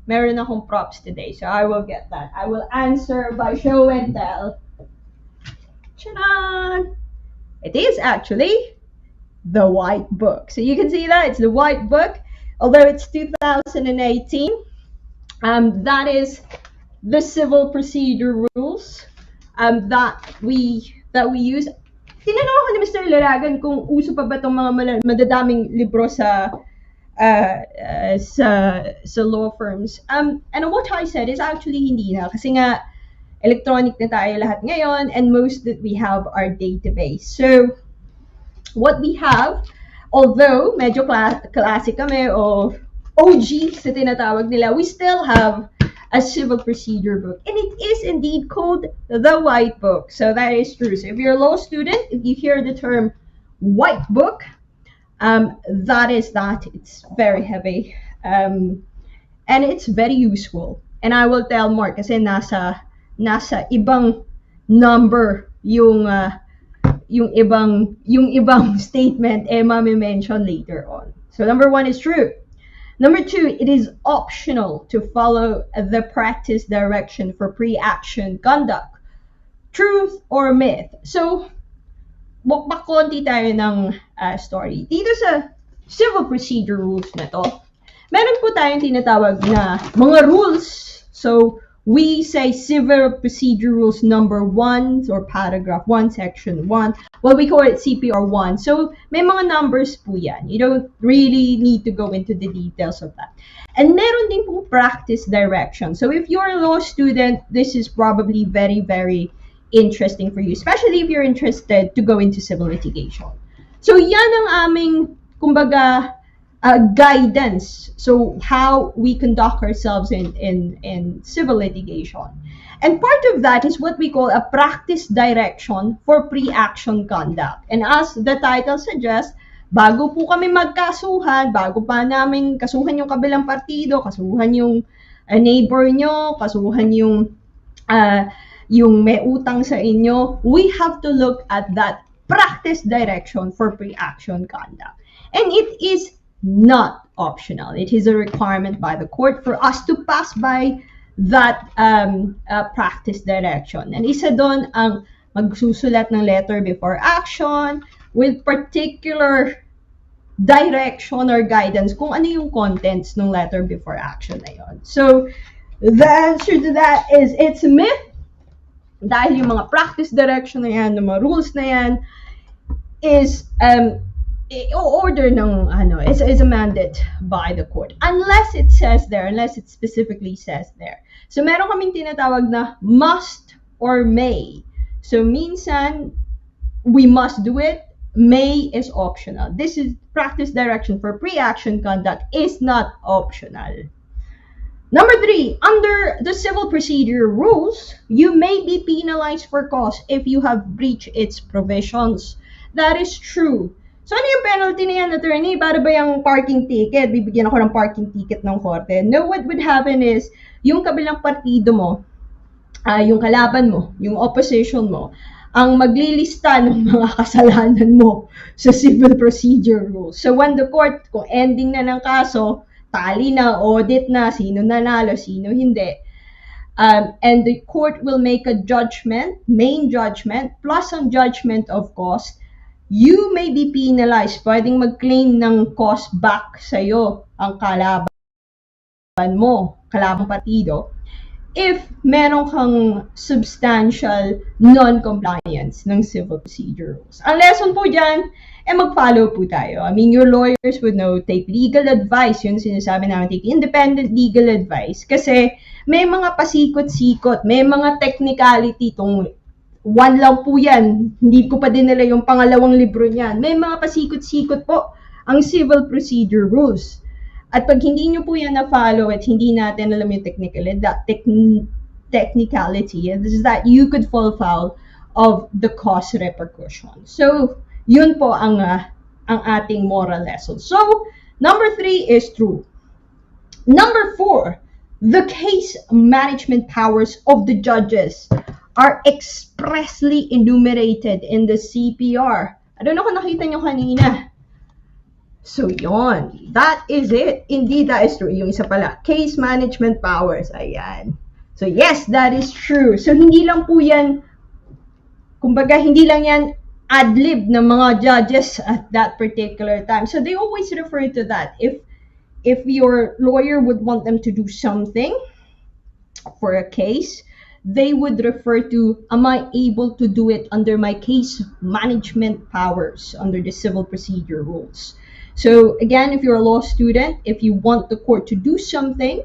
Meron akong props today, so I will get that. I will answer by show and tell. Ta-da! It is actually the white book. So you can see that it's the white book, although it's 2018. That is the civil procedure rules that we use. Tinanong ako ni Mr. Laragan kung uso pa ba itong mga madadaming libro sa law firms. And what I said is actually hindi na, kasi nga electronic na tayo lahat ngayon, and most that we have are database. So what we have, although medyo classic kami o OG sa tinatawag nila, we still have a civil procedure book, and it is indeed called the white book. So that is true. So if you're a law student, if you hear the term white book, that is that. It's very heavy, and it's very useful. And I will tell more kasi nasa ibang number yung ibang statement mami-mention later on. So number 1 is true. Number 2, it is optional to follow the practice direction for pre-action conduct. Truth or myth? So, bukbak konti tayo ng story. Dito sa civil procedure rules na to, meron po tayong tinatawag na mga rules. So, we say civil procedure rules number 1 or paragraph 1, section 1. Well, we call it CPR 1. So, may mga numbers po yan. You don't really need to go into the details of that. And meron din pong practice direction. So, if you're a law student, this is probably very, very interesting for you, especially if you're interested to go into civil litigation. So, yan ang aming, kumbaga, guidance. So how we conduct ourselves in civil litigation. And part of that is what we call a practice direction for pre-action conduct. And as the title suggests, bago po kami magkasuhan, bago pa namin kasuhan yung kabilang partido, kasuhan yung neighbor nyo, kasuhan yung may utang sa inyo, we have to look at that practice direction for pre-action conduct. And it is not optional. It is a requirement by the court for us to pass by that practice direction. And isa doon ang magsusulat ng letter before action with particular direction or guidance kung ano yung contents ng letter before action na yun. So, the answer to that is it's a myth. Dahil yung mga practice direction na yan, yung mga rules na yan, is order ng is a mandate by the court unless it specifically says there. So meron kaming tinatawag na must or may. So minsan we must do it, may is optional. This is practice direction for pre-action conduct is not optional. Number 3, under the civil procedure rules, you may be penalized for cause if you have breached its provisions. That is true. So, ano yung penalty na yan, attorney? Para ba yung parking ticket? Bibigyan ako ng parking ticket ng korte. No, what would happen is, yung kabilang partido mo, yung kalaban mo, yung opposition mo, ang maglilista ng mga kasalanan mo sa civil procedure rules. So, when the court, kung ending na ng kaso, tali na, audit na, sino nanalo, sino hindi, and the court will make a judgment, main judgment, plus ang judgment of cost, you may be penalized. Pwedeng mag-claim ng cost back sa'yo ang kalaban mo, kalabang partido, if meron kang substantial non-compliance ng civil procedure rules. Ang lesson po dyan, mag-follow po tayo. I mean, your lawyers would know, take legal advice. Yun sinasabi namin, take independent legal advice. Kasi may mga pasikot-sikot, may mga technicality tong one lang po yan. Hindi ko pa dinala yung pangalawang libro niyan. May mga pasikot-sikot po ang civil procedure rules. At pag hindi nyo po yan na-follow at hindi natin alam yung technicality, is that you could fall foul of the cause repercussion. So, yun po ang ating moral lesson. So, number 3 is true. Number 4, the case management powers of the judges are expressly enumerated in the CPR. I don't know kung nakita nyo kanina. So, yon. That is it. Indeed, that is true. Yung isa pala, case management powers. Ayan. So, yes, that is true. So, hindi lang po yan, kumbaga, hindi lang yan ad-lib ng mga judges at that particular time. So, they always refer to that. If your lawyer would want them to do something for a case, they would refer to, am I able to do it under my case management powers under the civil procedure rules? So again, if you're a law student, if you want the court to do something,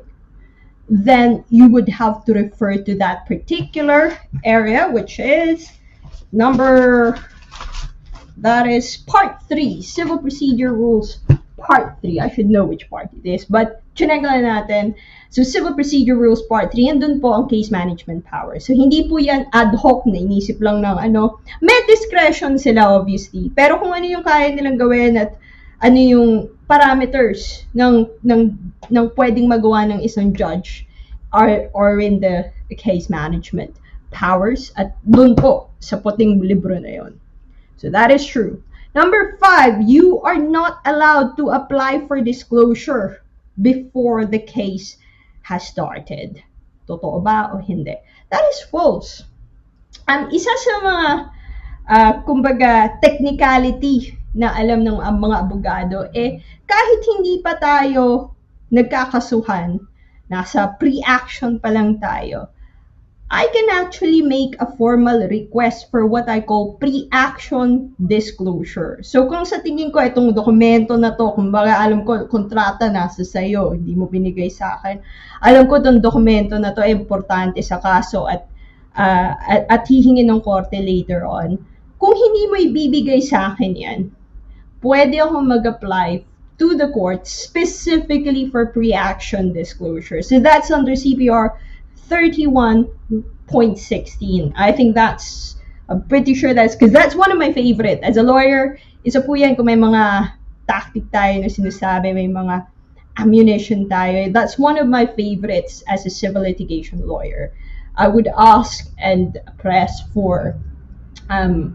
then you would have to refer to that particular area, which is that is part 3, Civil Procedure Rules, part 3. I should know which part it is, but chinek lang natin. So Civil Procedure Rules, part 3, and dun po ang case management power. So hindi po yan ad hoc na inisip lang ng may discretion sila obviously, pero kung ano yung kaya nilang gawin at ano yung parameters ng pwedeng magawa ng isang judge are in the case management powers at dun po sa puting libro na yon. So that is true. Number 5, you are not allowed to apply for disclosure before the case has started. Totoo ba o hindi? That is false. Isa sa mga kumbaga technicality na alam ng mga abogado, kahit hindi pa tayo nagkakasuhan, nasa pre-action pa lang tayo, I can actually make a formal request for what I call pre-action disclosure. So kung sa tingin ko itong dokumento na to, kumbaga alam ko kontrata nasa sayo, hindi mo binigay sa akin, alam ko itong dokumento na to ay importante sa kaso at hihingin ng korte later on. Kung hindi mo ibibigay sa akin yan, pwede akong mag-apply to the court specifically for pre-action disclosure. So that's under CPR 31.16. I think I'm pretty sure because that's one of my favorite. As a lawyer, isa po yan kung may mga tactic tayo na sinasabi, may mga ammunition tayo. That's one of my favorites as a civil litigation lawyer. I would ask and press for,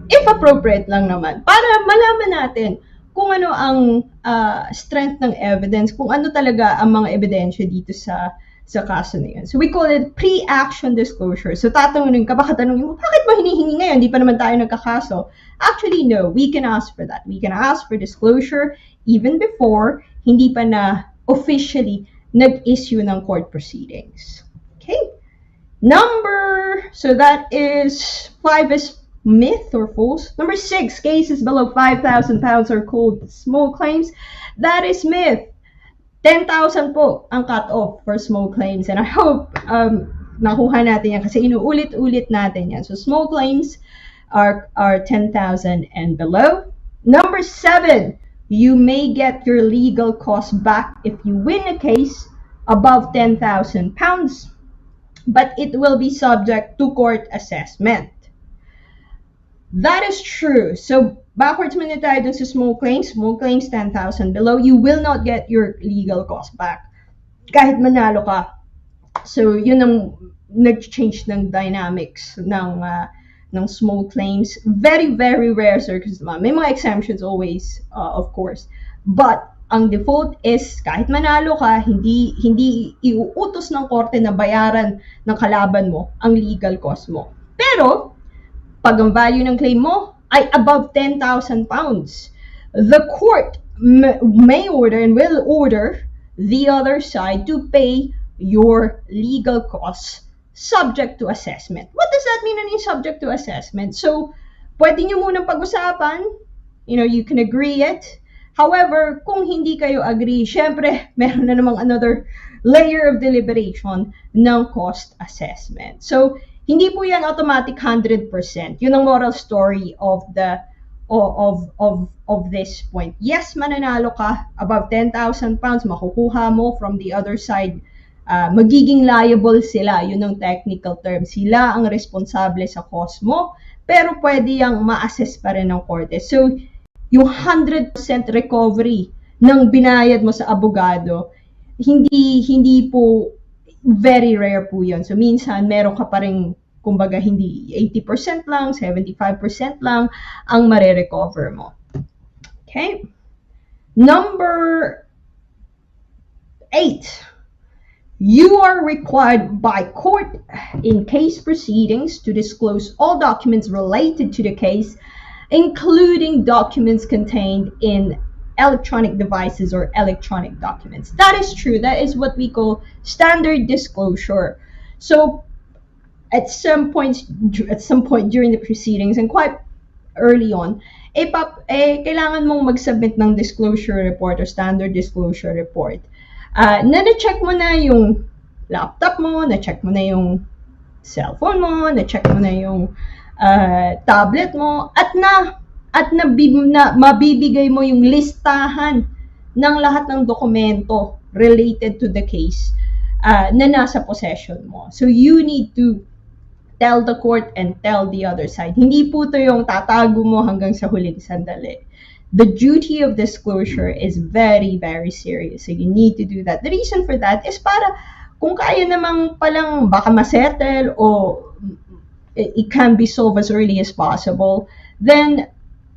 if appropriate lang naman, para malaman natin kung ano ang strength ng evidence, kung ano talaga ang mga ebidensya dito sa kaso na yan. So we call it pre-action disclosure. So tatanungin ka, baka tanungin mo, bakit mo hinihingi ngayon? Hindi pa naman tayo nagkakaso. Actually, no. We can ask for that. We can ask for disclosure even before hindi pa na officially nag-issue ng court proceedings. Okay? So that is 5 is myth or false. Number 6, cases below 5,000 pounds are called small claims. That is myth. 10,000 po ang cut-off for small claims. And I hope nakuha natin yan kasi inuulit-ulit natin yan. So small claims are 10,000 and below. Number 7, you may get your legal costs back if you win a case above 10,000 pounds, but it will be subject to court assessment. That is true. So backwards muna tayo dun sa small claims 10,000 below, you will not get your legal costs back kahit manalo ka. So yun ang nag-change ng dynamics ng small claims. Very, very rare circumstances. May mga exemptions always, of course. But ang default is kahit manalo ka, hindi iuutos ng korte na bayaran ng kalaban mo ang legal cost mo. Pero pag ang value ng claim mo ay above 10,000 pounds, the court may order and will order the other side to pay your legal costs subject to assessment. What does that mean na subject to assessment? So, pwede nyo munang pag-usapan, you can agree it. However, kung hindi kayo agree, syempre, meron na namang another layer of deliberation ng cost assessment. So, hindi po yan automatic 100%. Yun ang moral story of this point. Yes, mananalo ka above 10,000 pounds, makukuha mo from the other side. Magiging liable sila, yun ang technical term. Sila ang responsable sa cost mo, pero pwede yang ma-assess pa rin ng korte. So, yung 100% recovery ng binayad mo sa abogado, hindi po, very rare po yun. So, minsan, meron ka pa rin, kumbaga, hindi 80% lang, 75% lang ang mare-recover mo. Okay? Number 8. You are required by court in case proceedings to disclose all documents related to the case, including documents contained in electronic devices or electronic documents. That is true. That is what we call standard disclosure. So, at some point during the proceedings and quite early on, kailangan mong mag-submit ng disclosure report or standard disclosure report. Na-check mo na yung laptop mo, na-check mo na yung cellphone mo, na-check mo na yung tablet mo, at mabibigay mo yung listahan ng lahat ng dokumento related to the case na nasa possession mo. So you need to tell the court and tell the other side. Hindi po ito yung tatago mo hanggang sa huling sandali. The duty of disclosure is very, very serious. So you need to do that. The reason for that is para kung kaya namang palang baka masettle o it can be solved as early as possible, then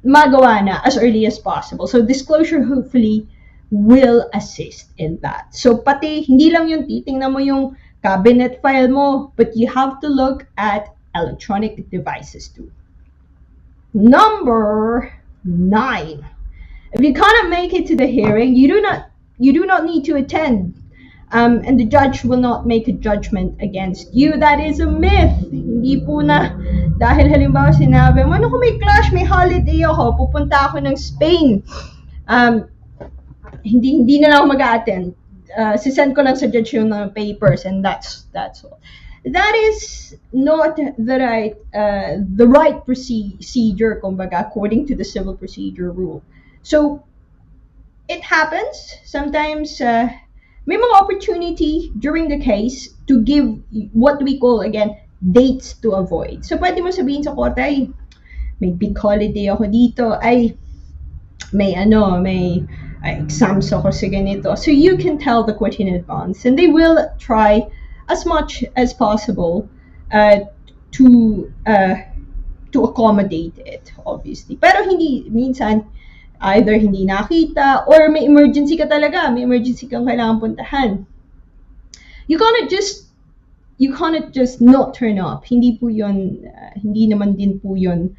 magawa na as early as possible. So disclosure hopefully will assist in that. So pati hindi lang yung titingnan mo yung cabinet file mo, but you have to look at electronic devices too. Number 9. If you cannot make it to the hearing, you do not need to attend, and the judge will not make a judgment against you. That is a myth. Hindi po na dahil halimbawa sinabi mo, ano kung may clash, may holiday ako, pupunta ako ng Spain. Hindi na lang ako mag-attend. Sisend ko lang sa judge yung papers, and that's all. That is not the right procedure, kumbaga, according to the civil procedure rule. So, it happens. Sometimes, may mga opportunity during the case to give what we call, again, dates to avoid. So, pwede mo sabihin sa korte, ay, may big holiday ako dito, ay, may exams ako sa ganito. So, you can tell the court in advance, and they will try as much as possible to accommodate it, obviously. Pero minsan, either hindi nakita, or may emergency ka talaga, may emergency kang kailangan puntahan. You cannot just not turn up. Hindi naman din po yun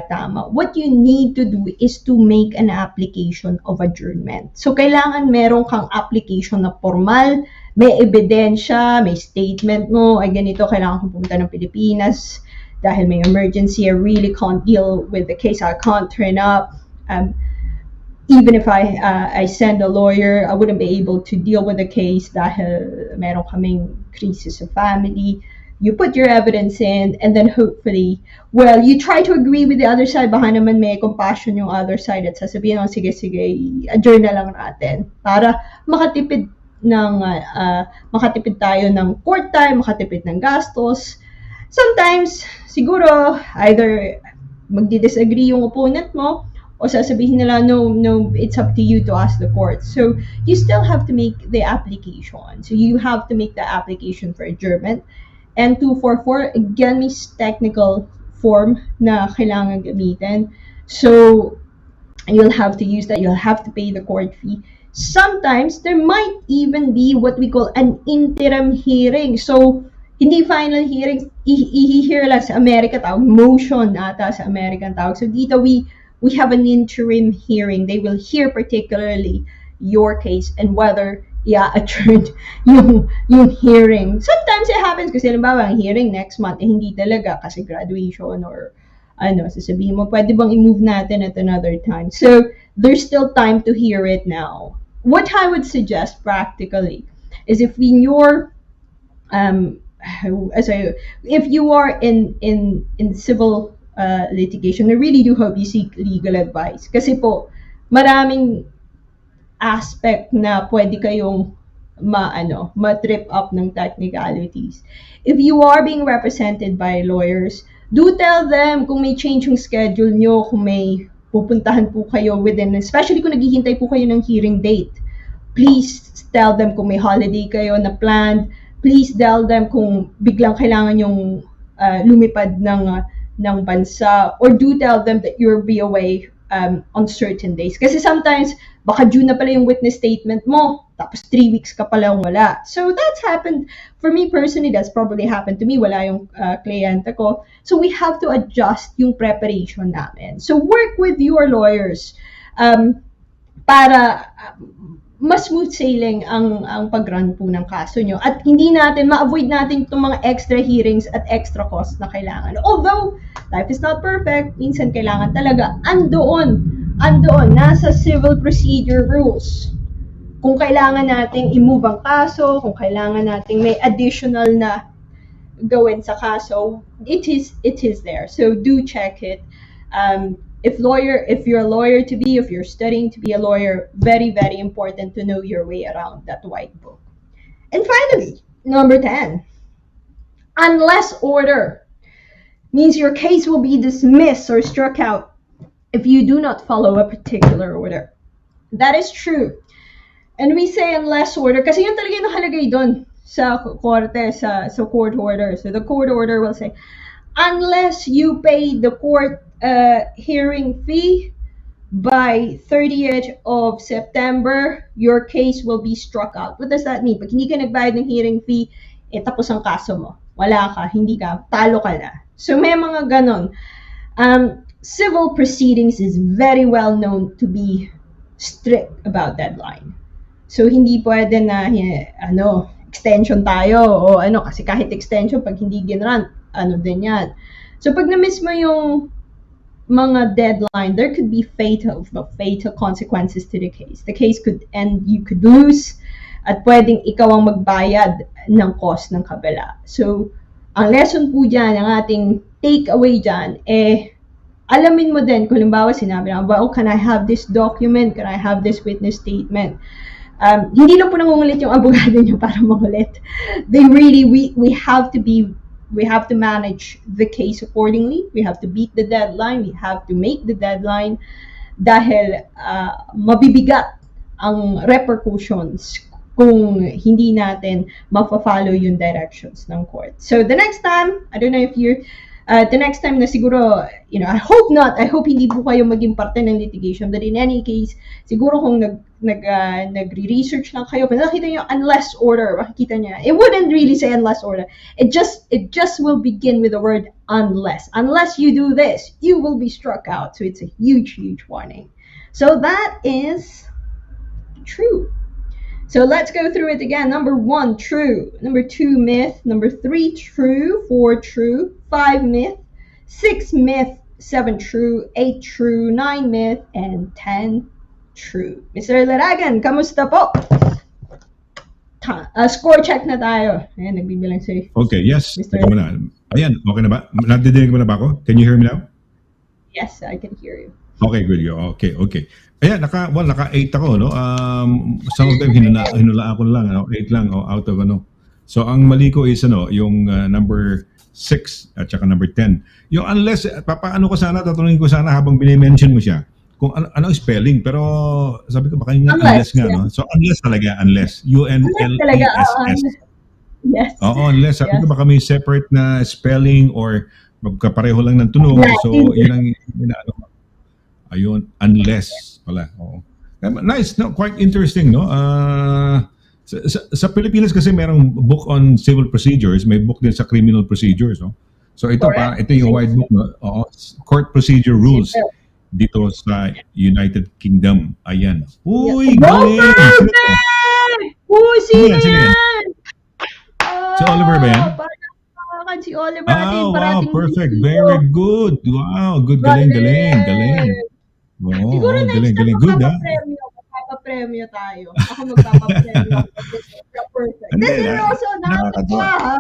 tama. What you need to do is to make an application of adjournment. So, kailangan meron kang application na formal, may ebidensya, may statement mo, ay ganito, kailangan kong pumunta ng Pilipinas dahil may emergency, I really can't deal with the case, I can't turn up. Even if I send a lawyer, I wouldn't be able to deal with the case dahil meron kaming crisis of family. You put your evidence in, and then hopefully, you try to agree with the other side. Baka naman may compassion yung other side at sasabihin, sige, adjourn na lang natin para makatipid tayo ng court time, makatipid ng gastos. Sometimes, siguro, either magdi-disagree yung opponent mo, o sasabihin nila, no, it's up to you to ask the court. So, you still have to make the application. So, you have to make the application for adjournment. And 244, again, may technical form na kailangan gamitin. So, you'll have to use that. You'll have to pay the court fee. Sometimes, there might even be what we call an interim hearing. So, hindi final hearing, i-hear lang sa America tawag, motion ata sa American tawag. So, dito we have an interim hearing. They will hear particularly your case and whether i-adjourn yung hearing. Sometimes it happens kasi halimbawa ang hearing next month, hindi talaga kasi graduation or sasabihin mo, pwede bang i-move natin at another time. So, there's still time to hear it now. What I would suggest practically is if you're if you are in civil litigation, I really do hope you seek legal advice. Kasi po, maraming aspect na pwede kayong ma-trip up ng technicalities. If you are being represented by lawyers, do tell them kung may change yung schedule nyo, kung may pupuntahan po kayo within, especially kung naghihintay po kayo ng hearing date. Please tell them kung may holiday kayo na planned. Please tell them kung biglang kailangan yung lumipad ng bansa, or do tell them that you'll be away on certain days. Kasi sometimes, baka due na pala yung witness statement mo, tapos 3 weeks ka pala wala. So that's happened, for me personally, that's probably happened to me, wala yung kliyente ko. So we have to adjust yung preparation namin. So work with your lawyers para mas smooth sailing ang pag-run po ng kaso nyo. At hindi natin, ma-avoid natin itong mga extra hearings at extra costs na kailangan. Although, life is not perfect, minsan kailangan talaga andoon, nasa civil procedure rules. Kung kailangan nating i-move ang kaso, kung kailangan nating may additional na gawin sa kaso, it is there. So do check it. If you're a lawyer to be, if you're studying to be a lawyer, very, very important to know your way around that white book. And finally, number 10, unless order means your case will be dismissed or struck out if you do not follow a particular order. That is true. And we say unless order kasi yun talaga yung nakalagay doon sa korte, sa court order. So the court order will say, unless you pay the court hearing fee by 30th of September, your case will be struck out. What does that mean? Pag hindi ka nagbayad ng hearing fee, tapos ang kaso mo. Wala ka, hindi ka, talo ka na. So may mga ganon. Civil proceedings is very well known to be strict about deadline. So hindi pwede na extension tayo o kasi kahit extension pag hindi ginrant, din yan. So pag na-miss mo yung mga deadline, there could be fatal consequences to the case. The case could end, you could lose, at pwedeng ikaw ang magbayad ng cost ng kabila. So, ang lesson po dyan, ang ating takeaway dyan, alamin mo din, kung halimbawa sinabi na, well, can I have this document? Can I have this witness statement? Hindi lang po nangungulit yung abogado nyo para mangulit. We have to manage the case accordingly. We have to beat the deadline. We have to make the deadline dahil mabibigat ang repercussions kung hindi natin ma-follow yung directions ng court. So the next time, I don't know if you're the next time na siguro, I hope not. I hope hindi po kayo maging parte ng litigation. But in any case, siguro kung nagre-research lang kayo, kung nakita nyo unless order, makikita nyo, it wouldn't really say unless order. It just will begin with the word unless. Unless you do this, you will be struck out. So it's a huge, huge warning. So that is true. So let's go through it again. Number 1, true. Number 2, myth. Number 3, true. 4, true. 5, myth. 6, myth. 7, true. 8, true. 9, myth. And 10, true. Mr. Laragan, kamusta po? Score check na tayo. Ayan, nagbibilang si
Okay, yes.
Mr.
Teka muna. Ayan, okay na ba? Nadidinig mo na ba ako? Can you hear me now?
Yes, I can hear you.
Okay, good. Okay. Ayan, naka 8 ako, no? Some of them hinula ako lang, 8 lang out of So ang mali ko is yung number 6 at saka number 10. Yung unless tatanungin ko sana habang bine-mention mo siya kung ano spelling, pero sabi ko baka yung unless nga, no? So unless talaga, unless. U-N-L-E-S-S.
Yes.
Oo, unless sabi ko baka may separate na spelling or magkapareho lang ng tunog. So yun ang ayun, unless pala. Oo. Nice, no? Quite interesting, no? Sa Pilipinas kasi merong book on civil procedures, may book din sa criminal procedures, no? So ito yung white book, no? Court procedure rules dito sa United Kingdom. Ayan. Uy, galing!
sino
Sino yan?
yan?
Si Oliver ba yan?
Parang nakakakan si Oliver natin
Wow,
parating
perfect.
dito.
Very good. Wow, good. Galing.
Siguro
Oo,
next time
galing. Good, ha?
magpapapremyo tayo. Ako magpapapremyo ako kasi perfect.
Hindi,
Then also,
nakakatawa.
nakakatawa ha.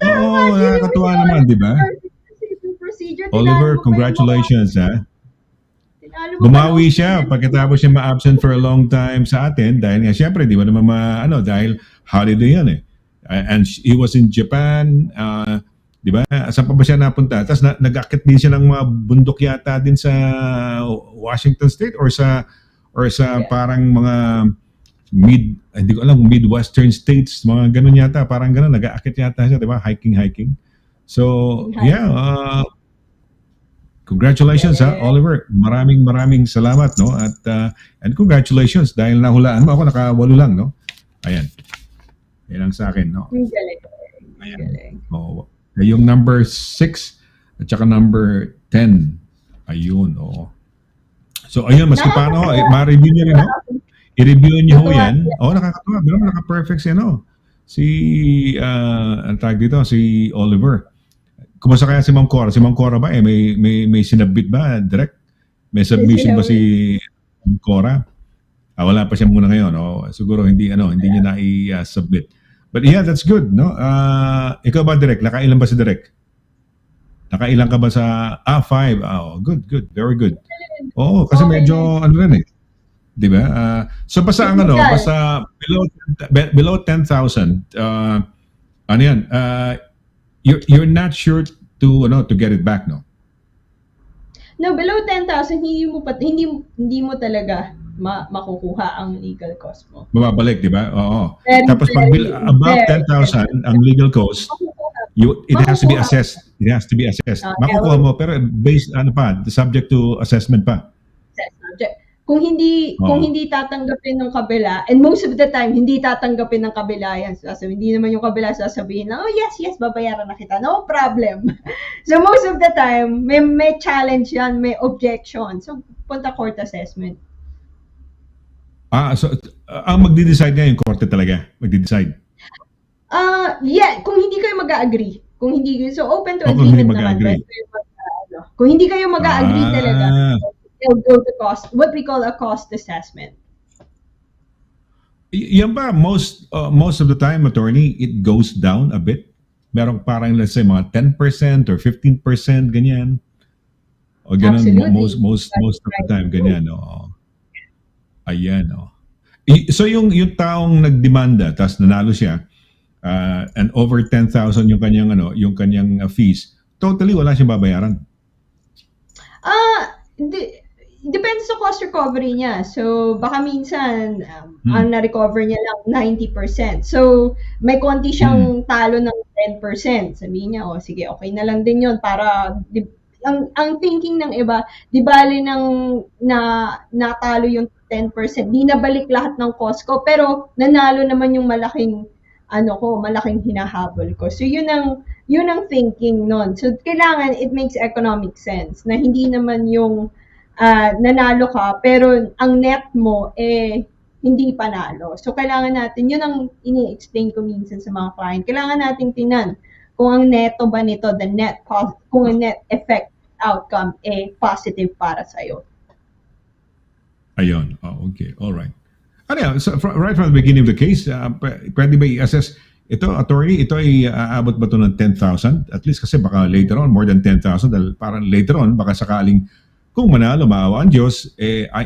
Oo,
Tama,
nakakatawa
sino
naman, di ba?
procedure,
Oliver, congratulations, ha?
Tinalo mo pa
Bumawi
ng-
siya pagkatapos siya ma-absent for a long time sa atin dahil nga syempre di mo naman dahil holiday yan eh. And he was in Japan, di ba? Saan pa ba siya napunta? Tapos nag-akit din siya ng mga bundok yata din sa Washington State or sa parang mga hindi ko alam, Midwestern states, mga ganun yata, parang ganun, nag-aakit yata siya, di ba? Hiking. So, yeah, congratulations ha, Oliver. Maraming salamat, no? At and congratulations dahil nahulaan mo ako, naka-8 lang, no? Ayan. Yan ang sa akin, no?
Ang galing.
Oo. Yung number 6 at saka number 10. Ayun, oo. So, ayun, maski paano, ma-review niyo rin, no? I-review niyo ho yan. Oo, nakakatawa. Pero naka-perfect siya, no? Ang tag dito, si Oliver. Kumusta kaya si Ma'am Cora? Si Ma'am Cora ba may sinabit ba direct? May submission ba si Ma'am Cora? Wala pa siya muna ngayon, no? Siguro hindi niya na i-submit. But yeah, that's good, no? Ikaw ba direct? Nakailan ba si direct? Nakailan ka ba sa 5? Oh, good. Very good. Oo, kasi medyo rin eh. 'Di ba? So basta basta below 10,000, ano yan? You're not sure to get it back, no?
No, below 10,000 hindi mo talaga makukuha ang legal cost mo.
Mababalik, di ba? Oo.
Very,
Tapos pag
very,
above
very,
10,000 ang legal cost, it has to be assessed. It has to be assessed. Makukuha mo pero based subject to assessment pa.
Kung hindi tatanggapin ng kabila, and most of the time hindi tatanggapin ng kabila yan. Sasabihin, hindi naman yung kabila sasabihin na, oh yes, babayaran na kita. No problem. So most of the time, may challenge yan, may objection. So punta court assessment.
So ang magde-decide nga yung korte talaga, magde-decide.
Yeah, kung hindi kayo mag-agree. Kung hindi, so open to
Kung hindi
agreement naman.
mag-agree.
Kung hindi kayo mag-agree talaga, they'll go to what we call a cost assessment.
Yan ba, most of the time, attorney, it goes down a bit? Merong parang, let's say, mga 10% or 15%, ganyan? O ganun,
Absolutely.
most of the time, ganyan, no? Ayan, no? So yung taong nagdemanda, tapos nanalo siya, and over 10,000 yung kanyang fees, totally wala siyang babayaran?
Depende sa cost recovery niya. So, baka minsan, ang na-recover niya lang 90%. So, may konti siyang talo ng 10%. Sabihin niya, sige, okay na lang din yun para, ang thinking ng iba, di bali natalo yung 10%, di nabalik lahat ng cost ko, pero nanalo naman yung malaking hinahabol ko. So, yun ang thinking nun. So, kailangan, it makes economic sense na hindi naman yung nanalo ka, pero ang net mo, hindi panalo. So, kailangan natin, yun ang ini-explain ko minsan sa mga client, kailangan natin tingnan kung ang neto ba nito, kung ang net effect outcome, positive para sa'yo.
Ayun. Okay. All right. So right from the beginning of the case, pwede ba i-assess ito, attorney, ito ay aabot ba ito ng 10,000? At least kasi baka later on, more than 10,000, dahil parang later on, baka sakaling kung manalo, maawa ang Diyos,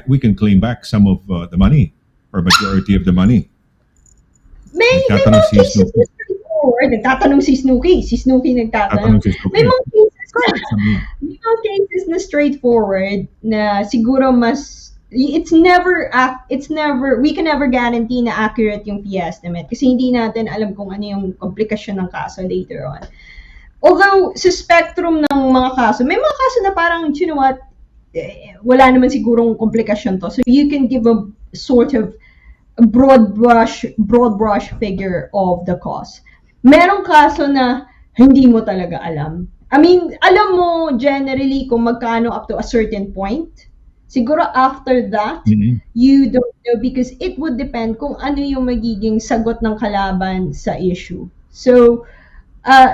we can claim back some of the money or majority of the money.
May mga cases na straightforward. Nagtatanong si Snooki. Si Snooki nagtatanong. May mga cases na straightforward na siguro it's never we can never guarantee na accurate yung fee estimate kasi hindi natin alam kung ano yung komplikasyon ng kaso later on. Although sa spectrum ng mga kaso, may mga kaso na parang, you know what, wala naman sigurong komplikasyon to. So you can give a sort of broad brush figure of the cost. Merong kaso na hindi mo talaga alam. I mean, alam mo generally kung magkano up to a certain point. Siguro after that,
Mhm.
you don't know because it would depend kung ano yung magiging sagot ng kalaban sa issue. So,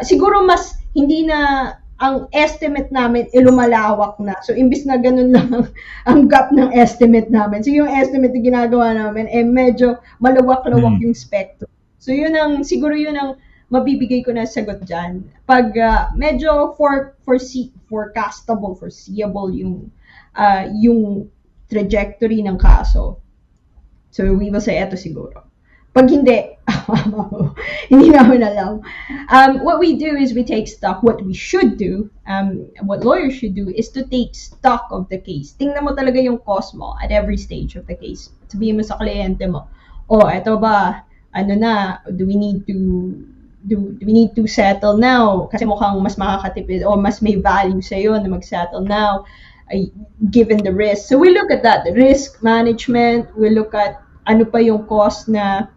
siguro mas hindi na ang estimate namin lumalawak na. So, imbis na ganun lang ang gap ng estimate namin. So, yung estimate na ginagawa namin, medyo malawak-lawak yung spectrum. So, siguro yun ang mabibigay ko na sagot dyan. Pag medyo foreseeable yung trajectory ng kaso. So, we will say, eto siguro. Pag hindi, hindi namin alam. What we do is we take stock. What we should do, what lawyers should do, is to take stock of the case. Tingnan mo talaga yung cost mo at every stage of the case. Sabihin mo sa kliyente mo, eto ba, do we need to settle now? Kasi mukhang mas makakatipid o mas may value sa'yo na mag-settle now, given the risk. So we look at that, the risk management, we look at ano pa yung cost na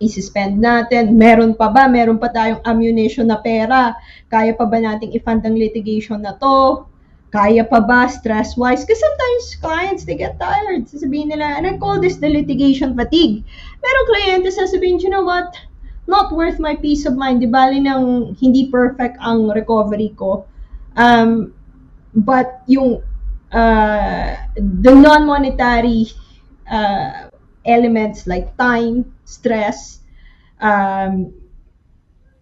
isi-spend natin, meron pa tayong ammunition na pera, kaya pa ba nating i-fund ang litigation na to, kaya pa ba stress-wise, because sometimes clients, they get tired, sasabihin nila, and I call this the litigation fatigue. Merong kliyente sasabihin, you know what, not worth my peace of mind, di bali nang hindi perfect ang recovery ko, but yung the non-monetary elements like time, stress,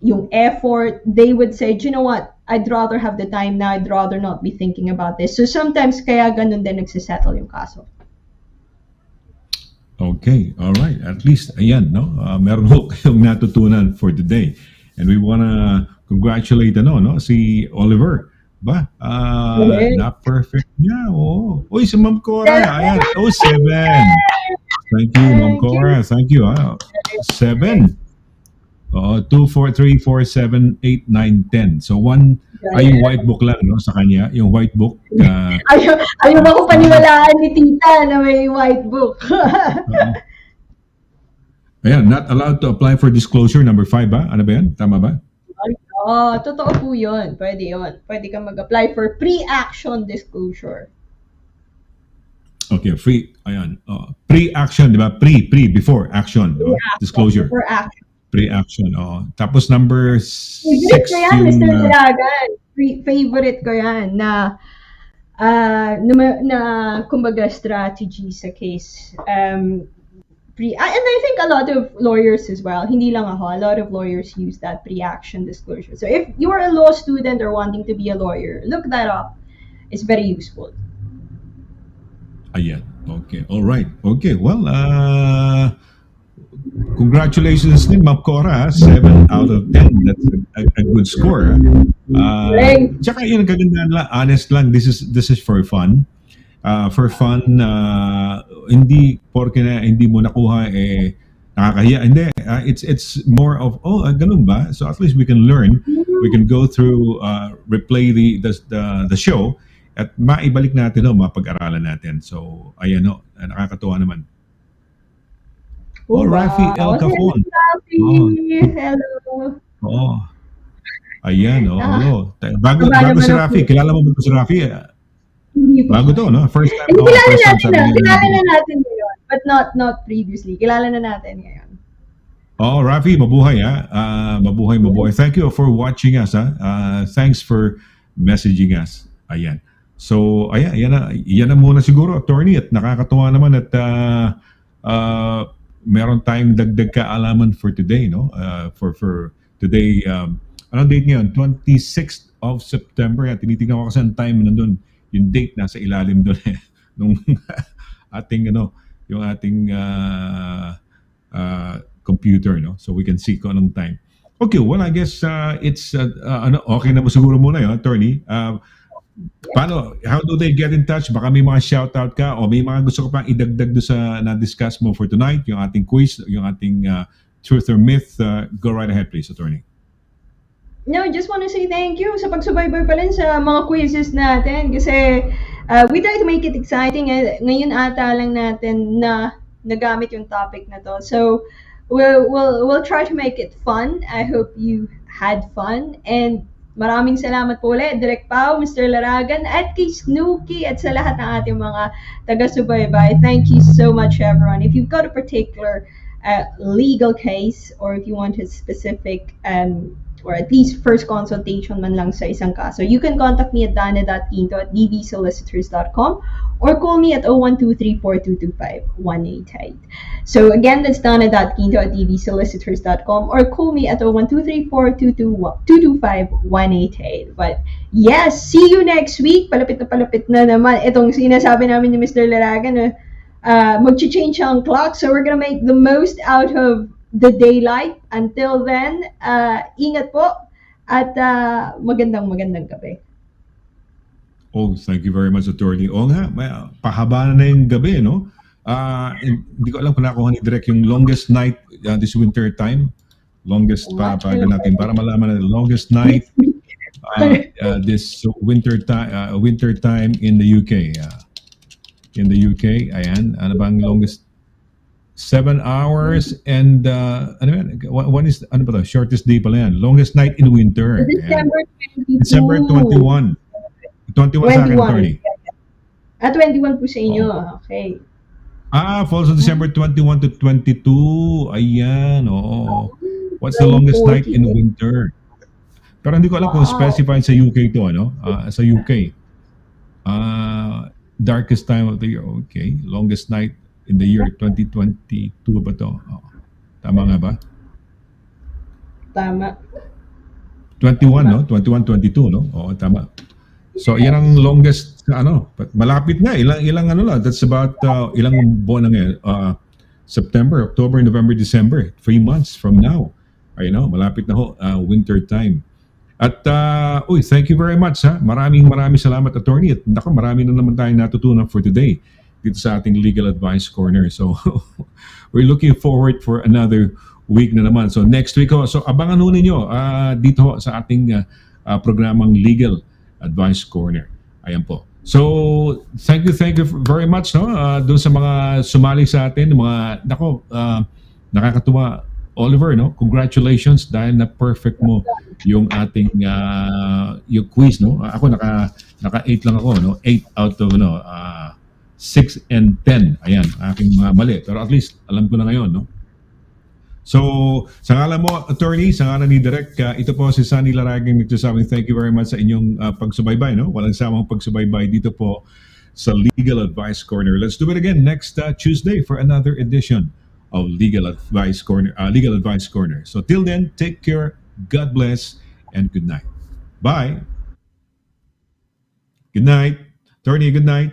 yung effort, they would say, you know what, I'd rather have the time now, I'd rather not be thinking about this. So sometimes kaya ganun din nagsisettle yung kaso.
Okay, all right. At least, ayan, no? Meron ho kayong natutunan for today. And we wanna congratulate, si Oliver. Ba?
Okay.
Not perfect niya, oo. Uy, si Ma'am Cora, ayan. 7. Thank you, Ma'am Cora. Thank you. 7. 2, 4, 3, 4, 7, 8, 9, 10. So, 1 ay yung white book lang, no? Sa kanya, yung white book.
Ayaw ako paniwalaan ni tita na may white book.
Ayan, not allowed to apply for disclosure, number 5 ba? Ano ba yan? Tama ba?
Totoo po yun. Pwede yun. Pwede kang mag-apply for pre-action disclosure.
Okay, ayan. Pre-action, di ba? Before action, di ba? Disclosure.
For action.
Pre-action, Tapos number 6
Favorite ko yan,
yung...
Mr. Dragan. Favorite ko yan na kumbaga strategy sa case. And I think a lot of lawyers as well, hindi lang ako, a lot of lawyers use that pre-action disclosure. So if you are a law student or wanting to be a lawyer, look that up. It's very useful.
Ayan. Okay. All right. Okay. Well, congratulations din, Ma'am Cora. 7 out of 10. That's a good score. Tsaka yun, kagandahan lang, honest lang, this is for fun. For fun, hindi porke na hindi mo nakuha nakakahiya. Hindi, it's more of ganun ba? So at least we can learn. We can go through replay the show at maibalik natin mapag-aralan natin. So ayan nakakatuwa naman. Rafi El Capon.
Hello.
Ayan, hello. Bago si Rafi, kilala mo ba si Rafi? Bago to, no? First time.
Kilala na natin ngayon, but not previously. Kilala na natin ngayon.
Rafi, mabuhay mabuhay. Thank you for watching us thanks for messaging us. Ayan. So, yan na muna siguro, attorney, at nakakatuwa naman at meron tayong dagdag kaalaman for today, no? For today, anong date ngayon? 26th of September. Tinitingnan ko kasi ang time nandun. Yung date nasa ilalim doon nung ating yung ating computer, no? So we can see kung anong time. Okay, well I guess it's okay na mo siguro muna yun, attorney. How do they get in touch? Baka may mga shoutout ka o may mga gusto ko pang idagdag do sa na-discuss mo for tonight, yung ating quiz, yung ating truth or myth. Go right ahead please, attorney.
No, I just want to say thank you sa pagsubaybay pa rin sa mga quizzes natin kasi we try to make it exciting. Ngayon ata lang natin na nagamit yung topic na to. So we'll try to make it fun. I hope you had fun and Maraming salamat po ulit, Direk Pao, Mr. Laragan, at kay Snooki at sa lahat ng ating mga taga-subaybay. Thank you so much, everyone. If you've got a particular legal case or if you want a specific or at least first consultation man lang sa isang kaso, you can contact me at danna.quinto@dbsolicitors.com or call me at 01234225-188. So again, that's danna.quinto@dbsolicitors.com or call me at 01234225-188. But yes, see you next week. Palapit na naman itong sinasabi namin ni Mr. Laragan. Mag-change ang clock, so we're gonna make the most out of the daylight. Until then, ingat po at magandang gabi.
Oh, thank you very much, Attorney. Oo nga, pahaba na yung gabi, no? Hindi ko alam kung nakuha ni Direk yung longest night this winter time. Longest pa natin para malaman na longest night this winter time in the UK. In the UK, ayan, ano bang longest? 7 hours and ano yan? One is ano ba to? Shortest day pala yan. Longest night in winter. December 21. 21 sa akin, Attorney.
21 po sa inyo. Okay.
Falls on December 21 to 22. Ayan, oo. What's the longest night in winter? Pero hindi ko alam kung specified sa UK to, ano? Sa UK. Darkest time of the year. Okay. Longest night in the year 2022 ba to? Tama nga ba?
Tama.
21, no? 21, 22, no? Oo, tama. So, yan ang longest, malapit na. Ilang ano lang. That's about, ilang buwan na ngayon. September, October, November, December. 3 months from now. Ayun, malapit na ho, winter time. At, thank you very much, ha? Maraming salamat, Attorney. At nako, marami na naman tayong natutunan for today dito sa ating Legal Advice Corner. So, we're looking forward for another week na naman. So, next week ho. So, abangan ho ninyo dito ho sa ating programang Legal Advice Corner. Ayan po. So, thank you very much, no? Doon sa mga sumali sa atin, nakakatuwa. Oliver, no? Congratulations dahil na perfect mo yung ating yung quiz, no? Ako naka 8 lang ako, no? 8 out of 6 and 10. Ayan, aking mga mali. Pero at least alam ko na ngayon, no? So, sa ngalan mo, Attorney, sa ngalan ni Direk, ito po si Sonny Laragan nagsasabing thank you very much sa inyong pagsubaybay, no? Walang samang pagsubaybay dito po sa Legal Advice Corner. Let's do it again next Tuesday for another edition of Legal Advice Corner. So till then, take care, God bless, and good night. Bye. Good night. Attorney, good night.